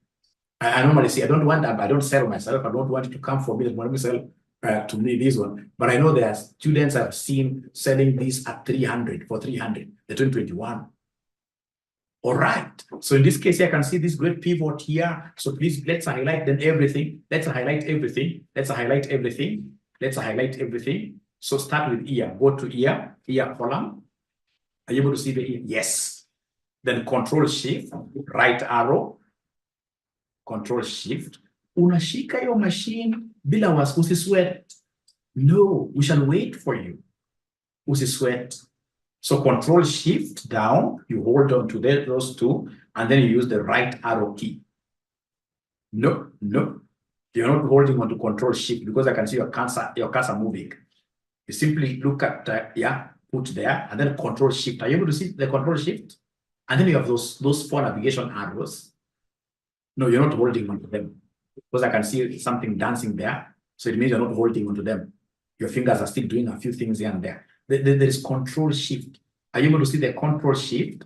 I normally say, I don't sell myself. I don't want it to come for me. Let me sell to me this one. But I know there are students I've seen selling this at 300, for 300, the 2021. All right. So in this case, I can see this great pivot here. So please, let's highlight then everything. Let's highlight everything. Let's highlight everything. Let's highlight everything. So start with year. Go to year column. Are you able to see the year? Yes. Then Control Shift, right arrow. Control Shift. Unashika your machine bila wasi sweat. No, we shall wait for you. Sweat. So Control Shift down, you hold on to those two, and then you use the right arrow key. No, you're not holding on to Control Shift because I can see your cursor moving. You simply look at put there, and then Control Shift. Are you able to see the Control Shift? And then you have those 4 navigation arrows. No, you're not holding on to them because I can see something dancing there. So it means you're not holding on to them. Your fingers are still doing a few things here and there. There is Control Shift. Are you able to see the Control Shift?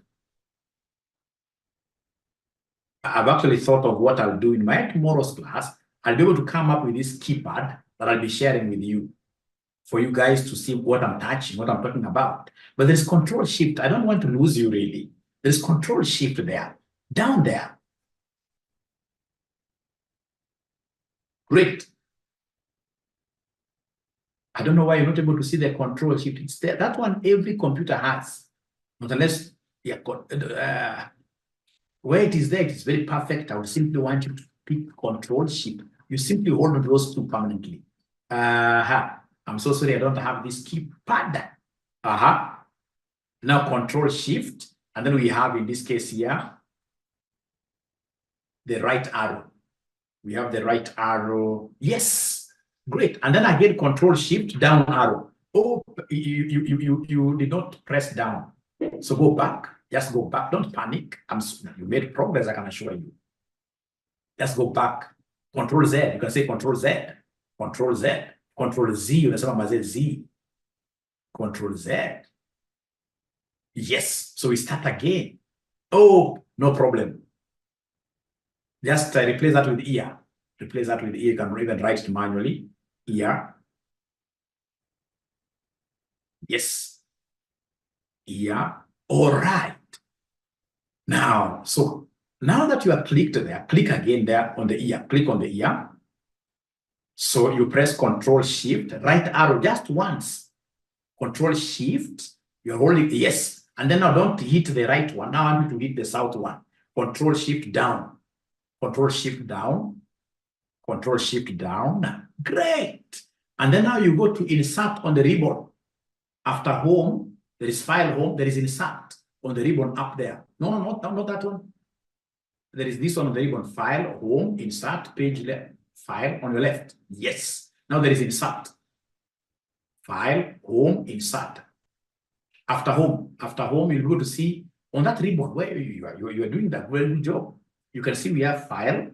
I've actually thought of what I'll do in my tomorrow's class. I'll be able to come up with this keypad that I'll be sharing with you for you guys to see what I'm touching, what I'm talking about. But there's Control Shift. I don't want to lose you really. There's Control Shift there, down there. Great. I don't know why you're not able to see the Control Shift. It's there. That one every computer has. Not unless where it is there, it's very perfect. I would simply want you to pick Control Shift. You simply hold on to those two permanently. I'm so sorry I don't have this keypad. Now Control Shift, and then we have in this case here the right arrow. We have the right arrow. Yes, great. And then again, Control Shift down arrow. Oh, you did not press down. So go back. Just go back. Don't panic. You made progress, I can assure you. Just go back. Control Z. You can say Control Z. Control Z. Control Z. Unasema Z. Control Z. Yes. So we start again. Oh, no problem. Just replace that with ear. Replace that with ear. You can even write it manually. Ear. Yes. Ear. All right. Now, so now that you are clicked there, click again there on the ear. Click on the ear. So you press Control Shift, right arrow just once. Control Shift. You're holding yes. And then now don't hit the right one. Now I want you to hit the south one. Control Shift down. Control Shift down. Control Shift down. Great. And then now you go to Insert on the ribbon. After Home, there is File Home. There is Insert on the ribbon up there. No, not that one. There is this one on the ribbon. File, Home, Insert, Page left. File on your left. Yes. Now there is Insert. File, Home, Insert. After Home, you'll go to see on that ribbon where you are doing that very good job. You can see we have File.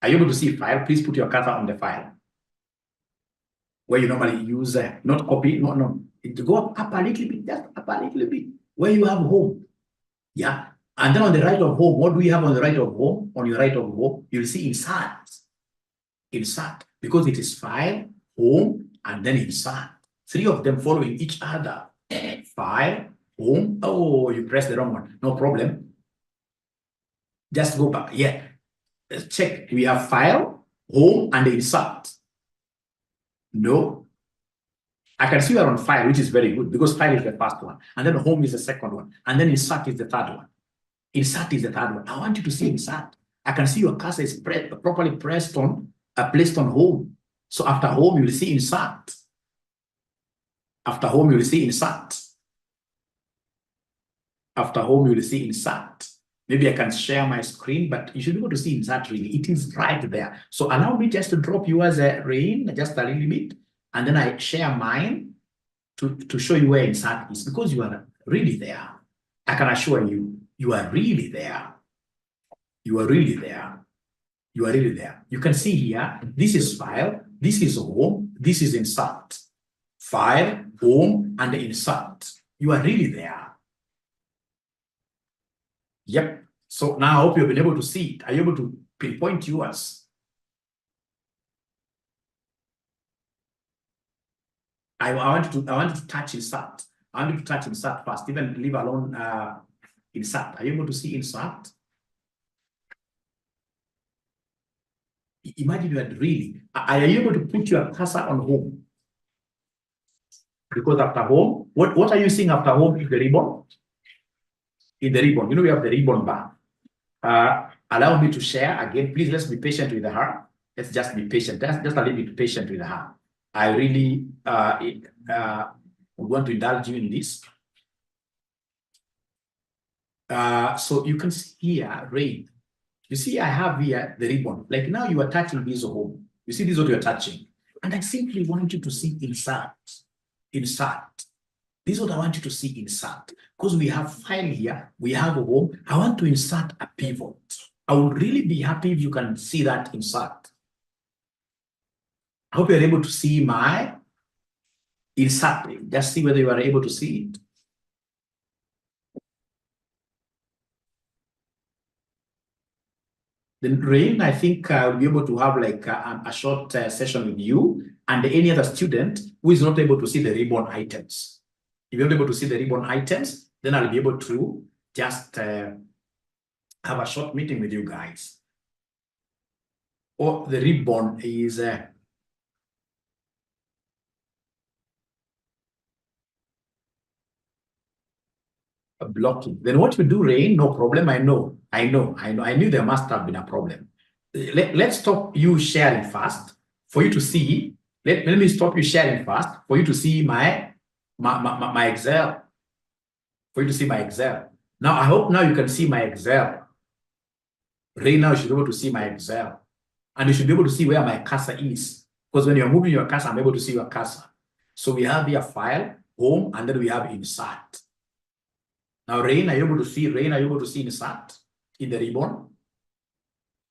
Are you able to see File? Please put your cursor on the file. Where you normally use, not copy, no. It go up a little bit, just up a little bit. Where you have Home. Yeah. And then on the right of Home, what do we have on the right of Home? On your right of Home, you'll see Insert. Insert. Because it is File, Home, and then Insert. 3 of them following each other. File, Home. Oh, you pressed the wrong one. No problem. Just go back. Yeah. Let's check. We have File, Home, and Insert. No. I can see you are on File, which is very good because File is the first one. And then Home is the second one. And then Insert is the third one. Insert is the third one. I want you to see Insert. I can see your cursor is properly placed on Home. So after Home, you will see Insert. After Home, you will see Insert. After Home, you will see Insert. Maybe I can share my screen, but you should be able to see Insert really. It is right there. So allow me just to drop you as a rain, just a little bit. And then I share mine. to show you where insert is, because you are really there. I can assure you, you are really there. You are really there. You are really there. You can see here, this is file, this is home, this is insert. File, home, and insert. You are really there. Yep. So now I hope you've been able to see it. Are you able to pinpoint yours? I want to touch insert. I want you to touch insert first, even leave alone insert. Are you able to see insert? Imagine you had really, are you able to put your cursor on home? Because after home, what are you seeing after home in the ribbon? In the ribbon, you know, we have the ribbon bar. Allow me to share again. Please, let's be patient with her. Let's just be patient. Just a little bit patient with her. I really want to indulge you in this. So you can see here, Ray. You see, I have here the ribbon. Like now you are touching this home. You see, this is what you're touching. And I simply want you to see insert. Insert. This is what I want you to see insert. Because we have file here, we have home. I want to insert a pivot. I would really be happy if you can see that insert. I hope you're able to see my insert. Just see whether you are able to see it. Then Rain, I think I'll be able to have like a short session with you and any other student who is not able to see the ribbon items. If you're not able to see the ribbon items, then I'll be able to just have a short meeting with you guys. Or the ribbon is blocking. Then what you do, Rain, no problem. I knew there must have been a problem. Let's stop you sharing first for you to see. Let me stop you sharing first for you to see my Excel. For you to see my Excel. Now, I hope now you can see my Excel. Right now, you should be able to see my Excel. And you should be able to see where my cursor is. Because when you're moving your cursor, I'm able to see your cursor. So we have here file, home, and then we have insert. Now, Rain, are you able to see insert in the ribbon?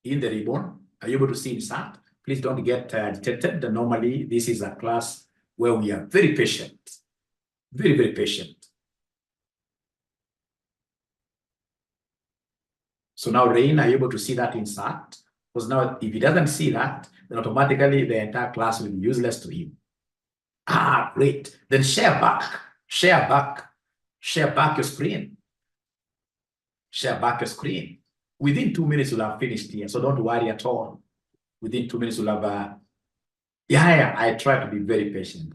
In the ribbon, are you able to see insert? Please don't get detected. Normally, this is a class where we are very patient. Very, very patient. So now, Rain, are you able to see that insert? Because now, if he doesn't see that, then automatically the entire class will be useless to him. Ah, great. Then share back your screen. Share back your screen. Within 2 minutes, you'll have finished here. So don't worry at all. Within 2 minutes, you'll have I try to be very patient.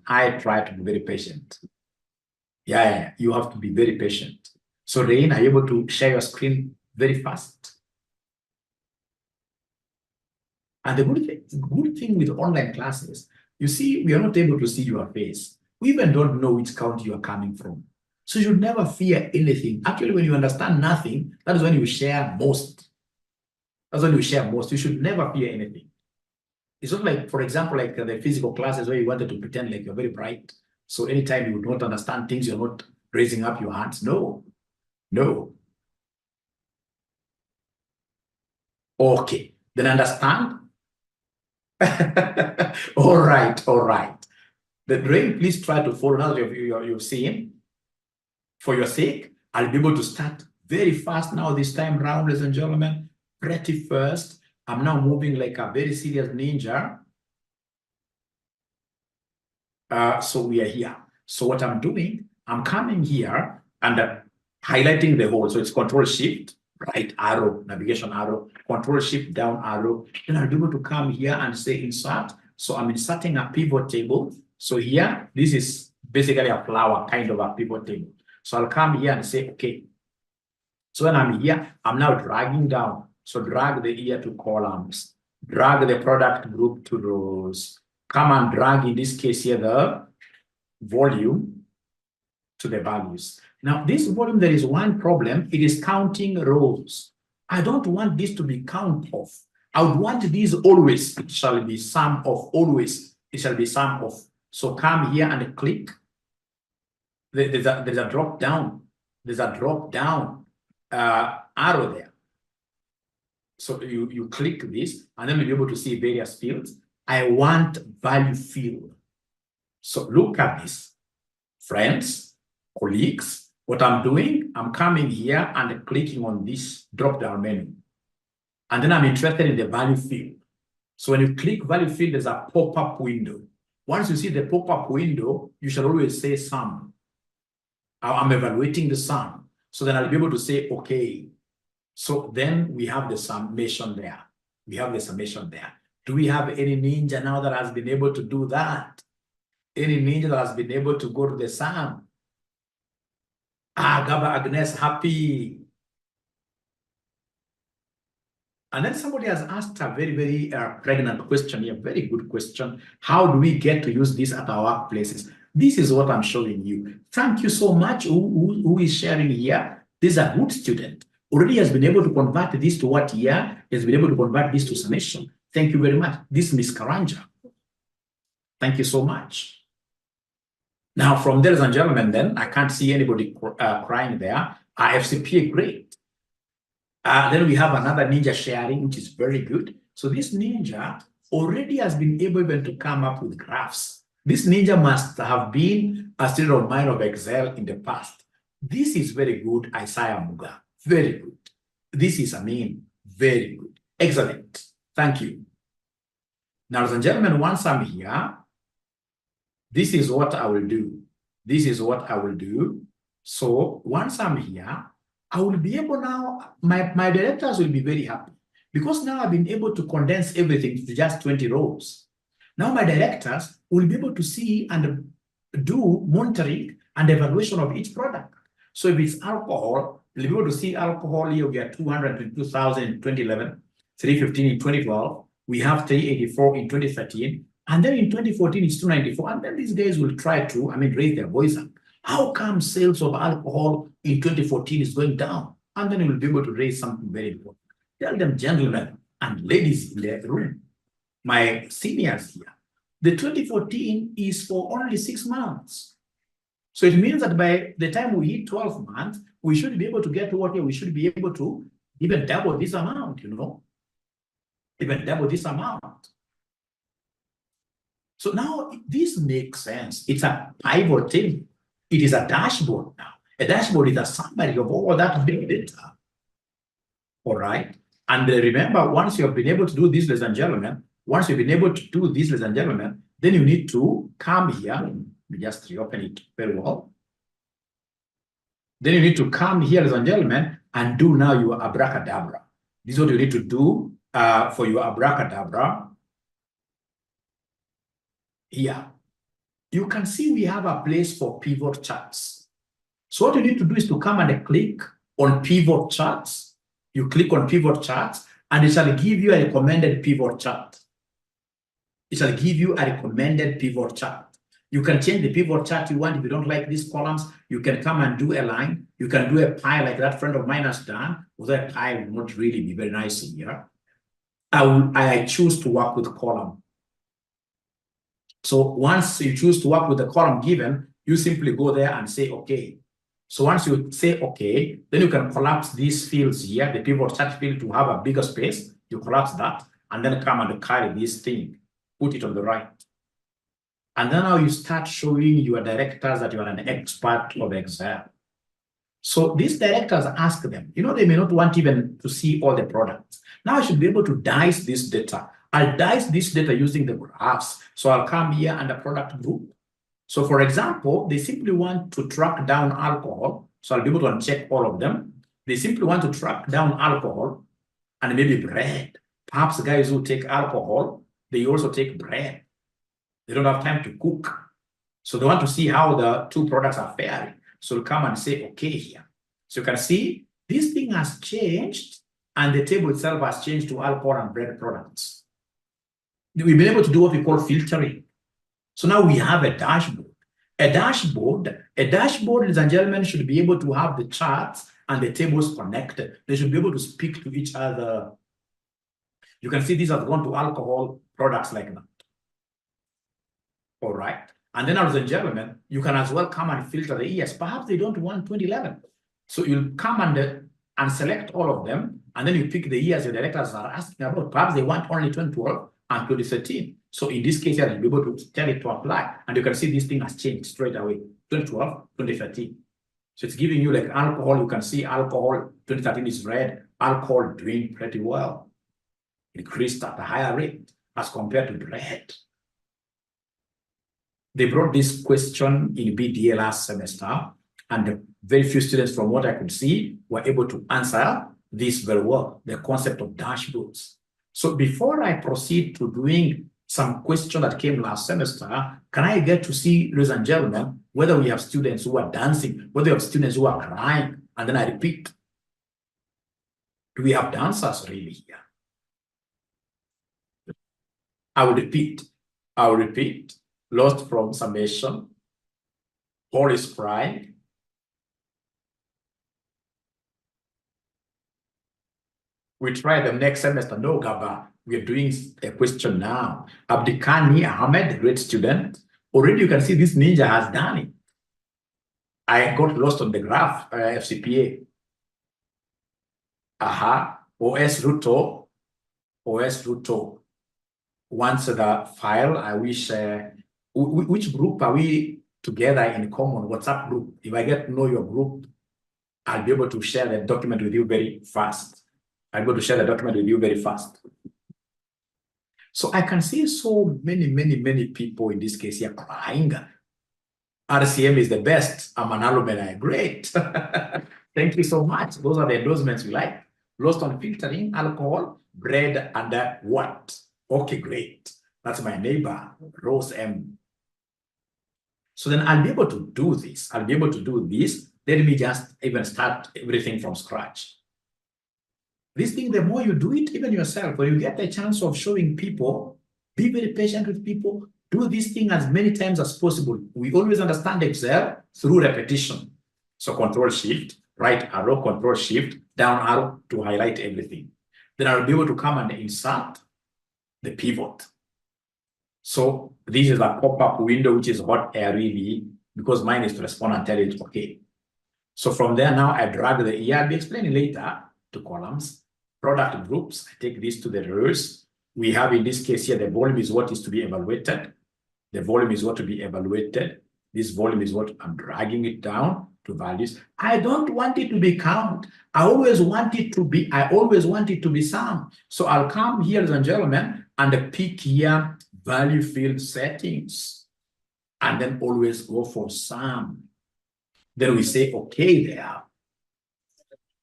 Yeah, you have to be very patient. So Rain, are you able to share your screen very fast? And the good thing with online classes, you see, we are not able to see your face. We even don't know which country you are coming from. So you should never fear anything. Actually, when you understand nothing, that is when you share most. That's when you share most. You should never fear anything. It's not like, for example, like the physical classes where you wanted to pretend like you're very bright. So anytime you don't understand things, you're not raising up your hands. No. Okay, then understand? All right. Then Rain, please try to follow now that you've seen. For your sake, I'll be able to start very fast now this time round, ladies and gentlemen. Pretty fast. I'm now moving like a very serious ninja. So we are here. So what I'm doing, I'm coming here and highlighting the whole. So it's Control-Shift, right arrow, navigation arrow, Control-Shift, down arrow. Then I'll be able to come here and say insert. So I'm inserting a pivot table. So here, this is basically a flower, kind of a pivot table. So I'll come here and say, okay. So when I'm here, I'm now dragging down. So drag the year to columns, drag the product group to rows, come and drag, in this case here, the volume to the values. Now, this volume, there is one problem. It is counting rows. I don't want this to be count of. I would want these always. It shall be sum of always. It shall be sum of. So come here and click. there's a drop down. There's a drop down arrow there. So you click this, and then you'll be able to see various fields. I want value field. So look at this. Friends, colleagues, what I'm doing, I'm coming here and clicking on this drop-down menu. And then I'm interested in the value field. So when you click value field, there's a pop-up window. Once you see the pop-up window, you shall always say sum. I'm evaluating the sum. So then I'll be able to say, okay. So then we have the summation there. We have the summation there. Do we have any ninja now that has been able to do that? Any ninja that has been able to go to the sum? Gaba Agnes, happy. And then somebody has asked a very, very pregnant question here, very good question. How do we get to use this at our workplaces? This is what I'm showing you. Thank you so much. Who is sharing here? This is a good student. Already has been able to convert this to what here? Has been able to convert this to summation. Thank you very much. This is Miss Karanja. Thank you so much. Now, from there, ladies and gentlemen, then I can't see anybody crying there. FCPA, great. Then we have another ninja sharing, which is very good. So this ninja already has been able to come up with graphs. This ninja must have been a student of mine of Excel in the past. This is very good, Isaiah Muga. Very good. This is Amin. Very good. Excellent. Thank you. Now, ladies and gentlemen, once I'm here, this is what I will do. This is what I will do. So once I'm here, I will be able now, my directors will be very happy because now I've been able to condense everything to just 20 rows. Now my directors will be able to see and do monitoring and evaluation of each product. So if it's alcohol, you'll be able to see alcohol here, we are 222,000 in 2011, 315 in 2012, we have 384 in 2013, and then in 2014 it's 294, and then these guys will try to, raise their voice up. How come sales of alcohol in 2014 is going down? And then you will be able to raise something very important. Tell them, gentlemen and ladies in the room, my seniors here, the 2014 is for only 6 months. So it means that by the time we hit 12 months, we should be able to get to what we should be able to even double this amount, even double this amount. So now this makes sense. It's a pivot table. It is a dashboard now. A dashboard is a summary of all that big data. All right. And remember, once you have been able to do this, ladies and gentlemen, then you need to come here. Let me just reopen it very well. Then you need to come here, ladies and gentlemen, and do now your abracadabra. This is what you need to do for your abracadabra. Here. You can see we have a place for pivot charts. So what you need to do is to come and click on pivot charts. You click on pivot charts and it shall give you a recommended pivot chart. It shall give you a recommended pivot chart. You can change the pivot chart you want. If you don't like these columns, you can come and do a line. You can do a pie like that friend of mine has done. Although a pie will not really be very nice here. I choose to work with column. So once you choose to work with the column given, you simply go there and say, okay. So once you say, okay, then you can collapse these fields here, the pivot chart field to have a bigger space. You collapse that and then come and carry this thing, put it on the right. And then now you start showing your directors that you are an expert of Excel. So these directors ask them, they may not want even to see all the products. Now I should be able to dice this data. I'll dice this data using the graphs. So I'll come here under product group. So for example, they simply want to track down alcohol. So I'll be able to uncheck all of them. They simply want to track down alcohol and maybe bread. Perhaps guys who take alcohol, they also take bread. They don't have time to cook. So they want to see how the two products are faring. So we'll come and say, okay here. So you can see this thing has changed and the table itself has changed to alcohol and bread products. We've been able to do what we call filtering. So now we have a dashboard. A dashboard, ladies and gentlemen, should be able to have the charts and the tables connected. They should be able to speak to each other. You can see these have gone to alcohol products like that. All right. And then, ladies and gentlemen, you can as well come and filter the years. Perhaps they don't want 2011. So you'll come and select all of them, and then you pick the years your directors are asking about. Perhaps they want only 2012 and 2013. So in this case, you'll be able to tell it to apply. And you can see this thing has changed straight away, 2012, 2013. So it's giving you like alcohol. You can see alcohol, 2013 is red. Alcohol doing pretty well. Increased at a higher rate as compared to bread. They brought this question in BDA last semester, and very few students, from what I could see, were able to answer this very well, the concept of dashboards. So before I proceed to doing some question that came last semester, can I get to see, ladies and gentlemen, whether we have students who are dancing, whether we have students who are crying, and then I repeat. Do we have dancers really here? I will repeat. Lost from summation. Paul is crying. We try the next semester. No, Gaba. We are doing a question now. Abdikani Ahmed, great student. Already you can see this ninja has done it. I got lost on the graph, FCPA. OS Ruto. Once the file, I wish, which group are we together in common? WhatsApp group. If I get to know your group, I'll be able to share the document with you very fast. So I can see so many people in this case here crying. RCM is the best. I'm an alumni. Great. Thank you so much. Those are the endorsements we like. Lost on filtering, alcohol, bread, and what? Okay, great. That's my neighbor, Rose M. So then I'll be able to do this. Let me just even start everything from scratch. This thing, the more you do it, even yourself, when you get the chance of showing people, be very patient with people, do this thing as many times as possible. We always understand Excel through repetition. So Control Shift, right arrow, Control Shift, down arrow to highlight everything. Then I'll be able to come and insert the pivot. So this is a pop-up window, which is hot air really, because mine is to respond and tell it okay. So from there now I drag the year. I'll be explaining later to columns, product groups. I take this to the rows. We have in this case here, the volume is what is to be evaluated. This volume is what I'm dragging it down to values. I don't want it to be count. I always want it to be sum. So I'll come here, ladies and gentlemen, and pick here value field settings, and then always go for sum. Then we say okay there.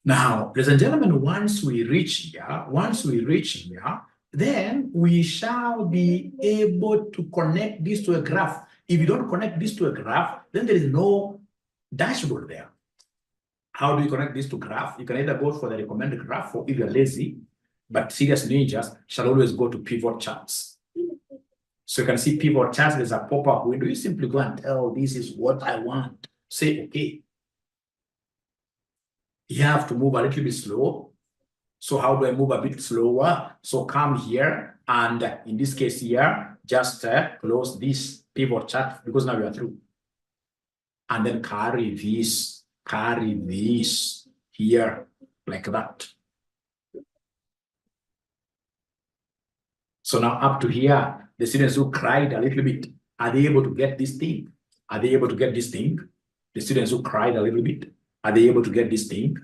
Now, ladies and gentlemen, once we reach here, then we shall be able to connect this to a graph. If you don't connect this to a graph, then there is no dashboard there. How do you connect this to graph? You can either go for the recommended graph, or if you're lazy, but serious ninjas shall always go to pivot charts. So you can see pivot charts, there's a pop-up window. You simply go and tell, this is what I want. Say, okay. You have to move a little bit slow. So how do I move a bit slower? So come here, and in this case here, just close this pivot chart, because now we are through. And then carry this here, like that. So now up to here, the students who cried a little bit, are they able to get this thing? The students who cried a little bit, are they able to get this thing?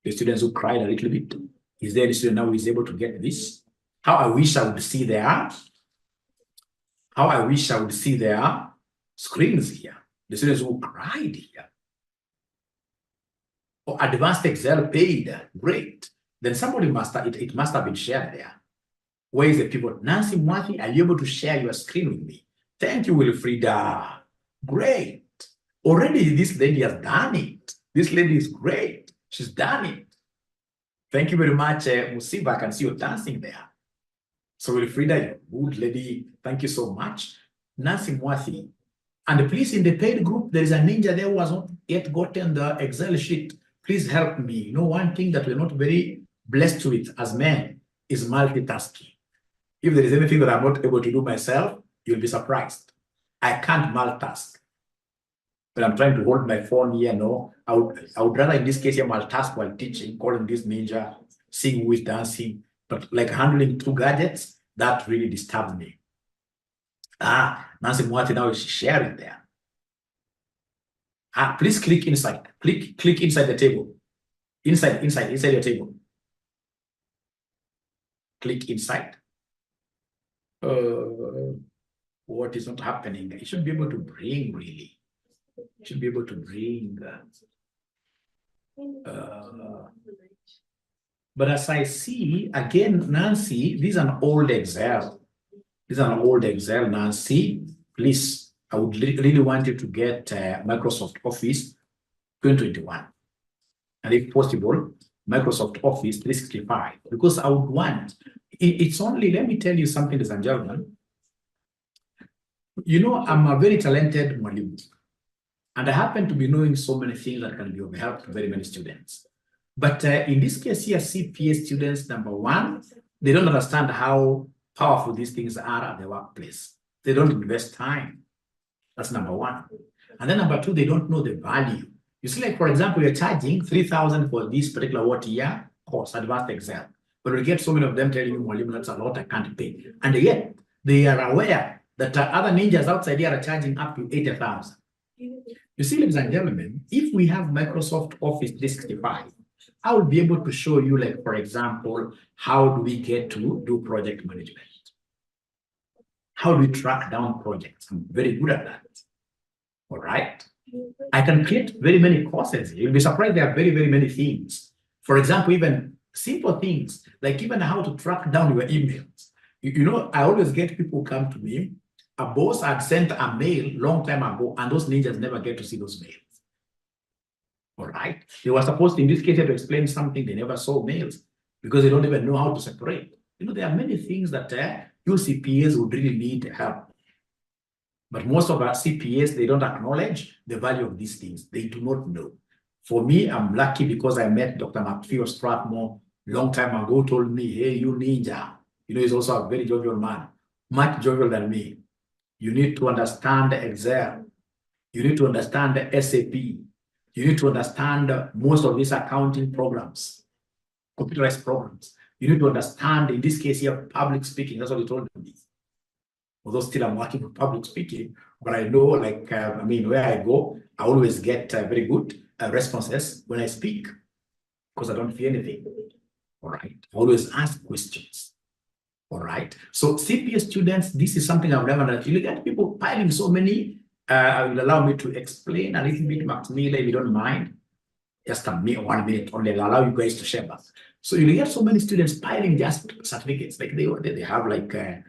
The students who cried a little bit, is there a student now who is able to get this? How I wish I would see their screens here. The students who cried here. Oh, advanced Excel paid, great. Then somebody it must have been shared there. Where is the pivot? Nancy Mwathi, are you able to share your screen with me? Thank you, Wilfrida. Great. Already this lady has done it. This lady is great. She's done it. Thank you very much, Musiba. I can see you dancing there. So Wilfrida, good lady. Thank you so much. Nancy Mwathi. And please, in the paid group, there is a ninja there who has not yet gotten the Excel sheet. Please help me. You know, one thing that we're not very blessed with as men is multitasking. If there is anything that I'm not able to do myself, you'll be surprised. I can't multitask. But I'm trying to hold my phone here, no. I would rather in this case here multitask while teaching, calling this ninja, seeing who is dancing, but like handling two gadgets, that really disturbs me. Nancy Mwati now is sharing there. Please click inside. Click inside the table. Inside your table. Click inside. What is not happening? It should be able to bring, really. It should be able to bring. But as I see, again, Nancy, this is an old Excel. This is an old Excel, Nancy. Please, I would really want you to get Microsoft Office 2021. And if possible, Microsoft Office 365. Because I would want, it's only, let me tell you something, ladies and gentlemen. You know, I'm a very talented mwalimu. And I happen to be knowing so many things that can be of help to very many students. But in this case here, CPA students, number one, they don't understand how powerful these things are at the workplace. They don't invest time. That's number one. And then number two, they don't know the value. You see, like, for example, you're charging 3,000 for this particular year course, advanced Excel. But we get so many of them telling you, that's a lot, I can't pay. And yet, they are aware that other ninjas outside here are charging up to 80,000. You see, ladies and gentlemen, if we have Microsoft Office 365, I will be able to show you, like, for example, how do we get to do project management? How do we track down projects? I'm very good at that. All right. I can create very many courses. You'll be surprised there are very, very many things. For example, even simple things, like even how to track down your emails. You know, I always get people come to me. A boss had sent a mail long time ago, and those ninjas never get to see those mails. All right. They were supposed to, in this case, to explain something. They never saw mails because they don't even know how to separate. You know, there are many things that you CPAs would really need help. But most of our CPAs, they don't acknowledge the value of these things. They do not know. For me, I'm lucky because I met Dr. McPhee Strathmore long time ago, told me, hey, you ninja. You know, he's also a very jovial man, much jovial than me. You need to understand Excel. You need to understand the SAP. You need to understand most of these accounting programs, computerized programs. You need to understand, in this case here, public speaking. That's what he told me. Although still I'm working on public speaking, but I know, like, I mean, where I go, I always get very good responses when I speak because I don't fear anything. All right. I always ask questions. All right. So CPA students, this is something I've never done. You look at people piling so many. I will allow me to explain a little bit, Maximilian, if you don't mind. Just 1 minute only. I'll allow you guys to share that. So you get so many students piling just certificates. Like they have like a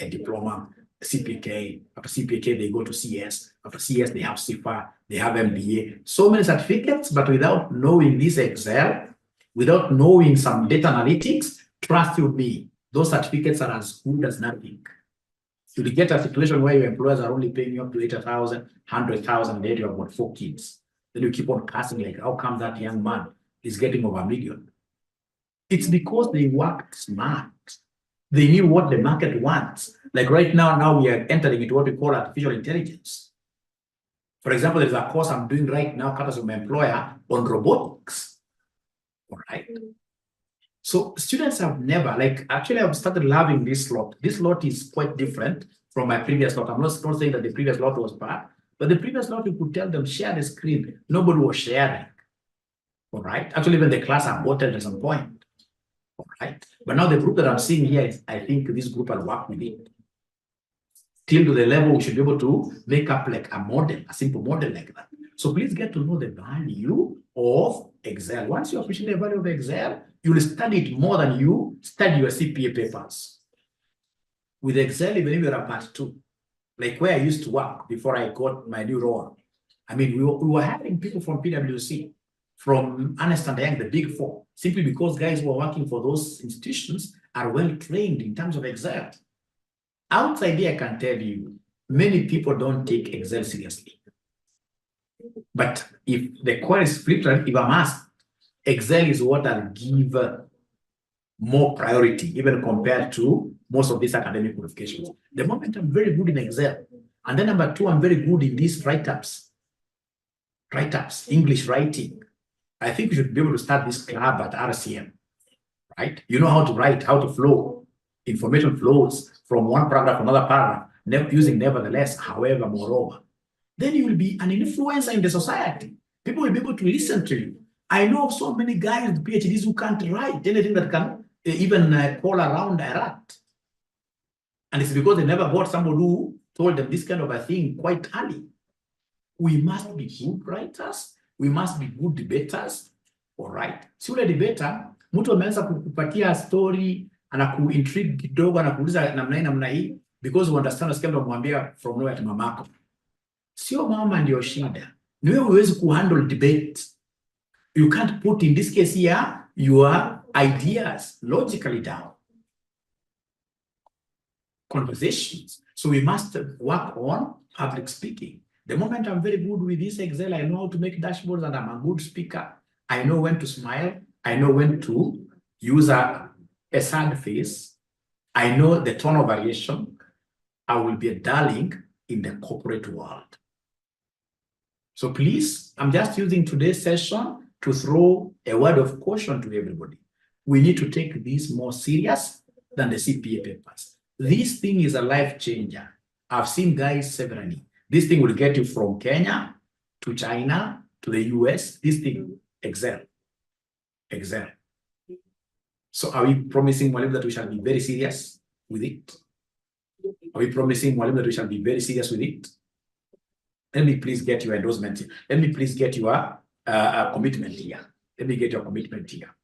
diploma, CPK. After CPK, they go to CS. After CS, they have CFA. They have MBA. So many certificates, but without knowing this Excel, without knowing some data analytics, trust you me, those certificates are as good as nothing. You get a situation where your employers are only paying you up to 80,000, 100,000, then you have got 4 kids. Then you keep on casting, like, how come that young man is getting over $1 million? It's because they worked smart. They knew what the market wants. Like right now we are entering into what we call artificial intelligence. For example, there's a course I'm doing right now, courtesy of my employer, on robotics. All right. So students have never, like, actually I've started loving this lot. This lot is quite different from my previous lot. I'm not saying that the previous lot was bad, but the previous lot, you could tell them, share the screen. Nobody was sharing. All right. Actually, even the class aborted at some point. All right. But now the group that I'm seeing here is, I think this group will work with it. Till to the level we should be able to make up like a model, a simple model like that. So please get to know the value of Excel. Once you appreciate the value of Excel, you will study it more than you study your CPA papers. With Excel, even if you're a part 2, like where I used to work before I got my new role. I mean, we were having people from PwC, from Ernst & Young, the Big 4, simply because guys who are working for those institutions are well trained in terms of Excel. Outside here, I can tell you, many people don't take Excel seriously. But if the query is flipped, if I'm asked, Excel is what I'll give more priority, even compared to most of these academic qualifications. The moment I'm very good in Excel, And then number two, I'm very good in these write-ups, English writing. I think we should be able to start this club at RCM, right? You know how to write, how to flow. Information flows from one paragraph to another paragraph, using nevertheless, however, moreover. Then you will be an influencer in the society. People will be able to listen to you. I know of so many guys with PhDs who can't write anything that can even call around a rat. And it's because they never got somebody who told them this kind of a thing quite early. We must be good writers. We must be good debaters. All right. Si ule debater, mtu ameanza kukupatia story, anakuintrigue kidogo, anakuuliza namna hii, because you understand usikia mwambia from nowhere to mamako. Sio mama ndio shida. Ni wewe huwezi kuhandle debate. You can't put in this case here your ideas logically down. Conversations. So we must work on public speaking. The moment I'm very good with this Excel, I know how to make dashboards and I'm a good speaker. I know when to smile. I know when to use a sad face. I know the tone of variation. I will be a darling in the corporate world. So please, I'm just using today's session to throw a word of caution to everybody. We need to take this more serious than the CPA papers. This thing is a life changer. I've seen guys severally. This thing will get you from Kenya to China to the US. This thing, Excel. So are we promising Mwalimu that we shall be very serious with it? Are we promising Mwalimu that we shall be very serious with it? Let me please get your endorsement. Let me please get your commitment here. Let me get your commitment here.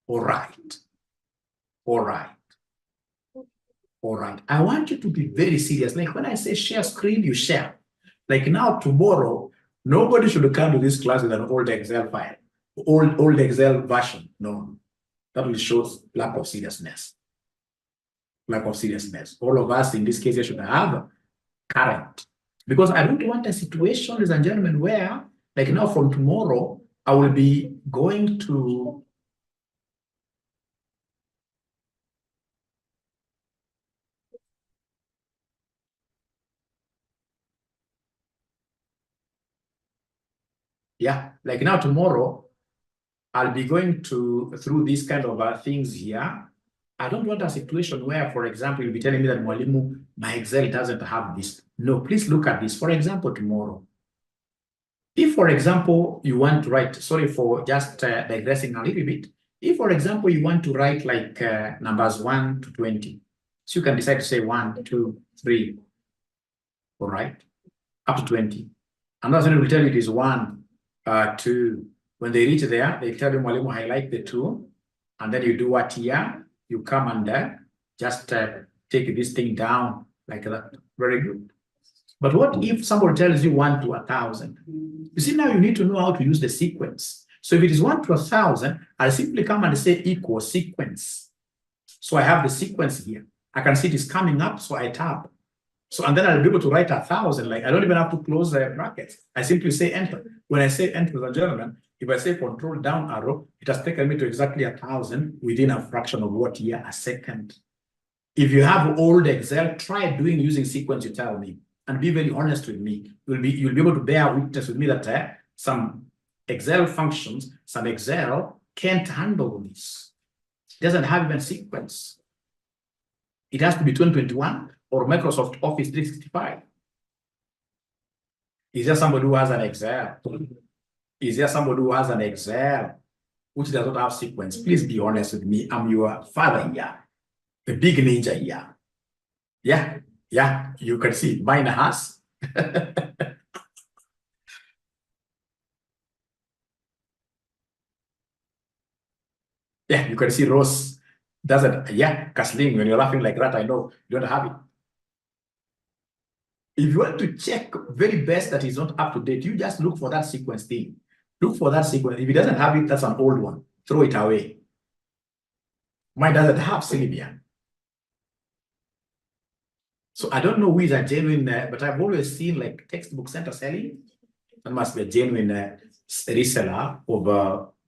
All right. I want you to be very serious. Like when I say share screen, you share. Like now, tomorrow, nobody should come to this class with an old Excel file, old Excel version. No, that will show lack of seriousness. All of us in this case should have current. Because I don't want a situation, ladies and gentlemen, where, like now from tomorrow, I will be going to like now tomorrow, I'll be going through these kind of things here. I don't want a situation where, for example, you'll be telling me that Mwalimu, my Excel doesn't have this. No, please look at this. For example, tomorrow, if, for example, you want to write, sorry for just digressing a little bit. If, for example, you want to write like numbers 1 to 20, so you can decide to say 1, 2, 3, all right, up to 20. Another one will tell you it is 1, 2. When they reach there, they tell you, Mwalimu, highlight the 2, and then you do what here? You come and just take this thing down like that. Very good. But what if somebody tells you 1 to 1,000? You see, now you need to know how to use the sequence. So if it is 1 to 1,000, I'll simply come and say equal sequence. So I have the sequence here. I can see it is coming up, so I tap. So, and then I'll be able to write 1,000. Like I don't even have to close the brackets. I simply say enter. When I say enter, ladies and gentlemen, if I say control down arrow, it has taken me to exactly 1,000 within a fraction of what here? A second. If you have old Excel, try using sequence, you tell me, and be very honest with me. You'll be able to bear witness with me that some Excel functions, some Excel can't handle this. It doesn't have even sequence. It has to be 2021 or Microsoft Office 365. Is there somebody who has an Excel? Is there somebody who has an Excel which does not have sequence? Please be honest with me. I'm your father here, the big ninja here. Yeah, you can see mine has. Yeah, you can see Rose doesn't. Yeah, Kathleen, when you're laughing like that, I know you don't have it. If you want to check very best that is not up to date, you just look for that sequence thing. Look for that sequence. If it doesn't have it, that's an old one. Throw it away. Mine doesn't have Sylvia. So I don't know who is a genuine, but I've always seen like textbook center selling. That must be a genuine reseller of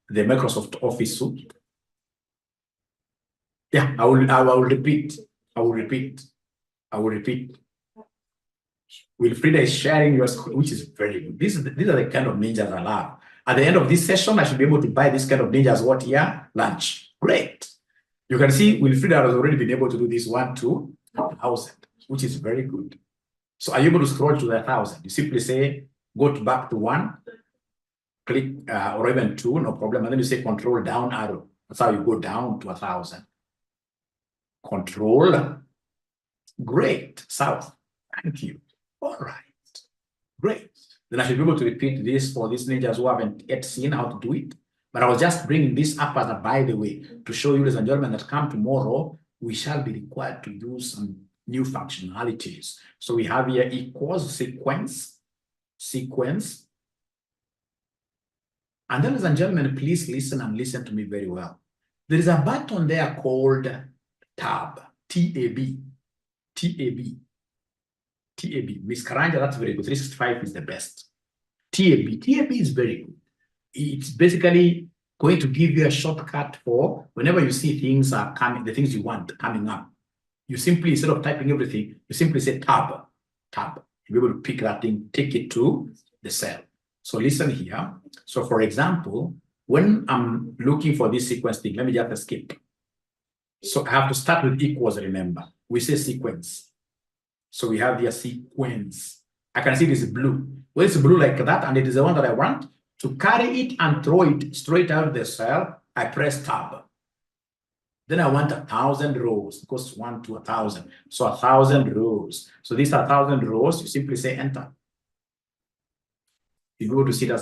the Microsoft Office suite. Yeah, I will repeat. I will repeat. Wilfrida is sharing your screen, which is very good. These are the kind of ninjas I love. At the end of this session, I should be able to buy this kind of ninjas what here? Lunch. Great. You can see Wilfrida has already been able to do this 1 to 1,000, which is very good. So are you able to scroll to the 1,000? You simply say, go back to 1, click, or even 2, no problem. And then you say control down arrow. That's how you go down to 1,000. Control. Great. South. Thank you. All right. Great. Then I should be able to repeat this for these ninjas who haven't yet seen how to do it. But I was just bringing this up as a by the way to show you, ladies and gentlemen, that come tomorrow, we shall be required to use some new functionalities. So we have here equals sequence. And then, ladies and gentlemen, please listen and listen to me very well. There is a button there called tab, T-A-B. Miss Karanja, that's very good. 365 is the best. TAB is very good. It's basically going to give you a shortcut for whenever you see things are coming, the things you want coming up. You simply, instead of typing everything, you simply say tab. You'll be able to pick that thing, take it to the cell. So listen here. So for example, when I'm looking for this sequence thing, let me just escape. So I have to start with equals, remember. We say sequence. So we have here sequence. I can see this blue. Well, it's blue like that, and it is the one that I want. To carry it and throw it straight out of the cell, I press tab. Then I want 1,000 rows. It goes 1 to 1,000. So 1,000 rows. So these are 1,000 rows. You simply say enter. You go to see that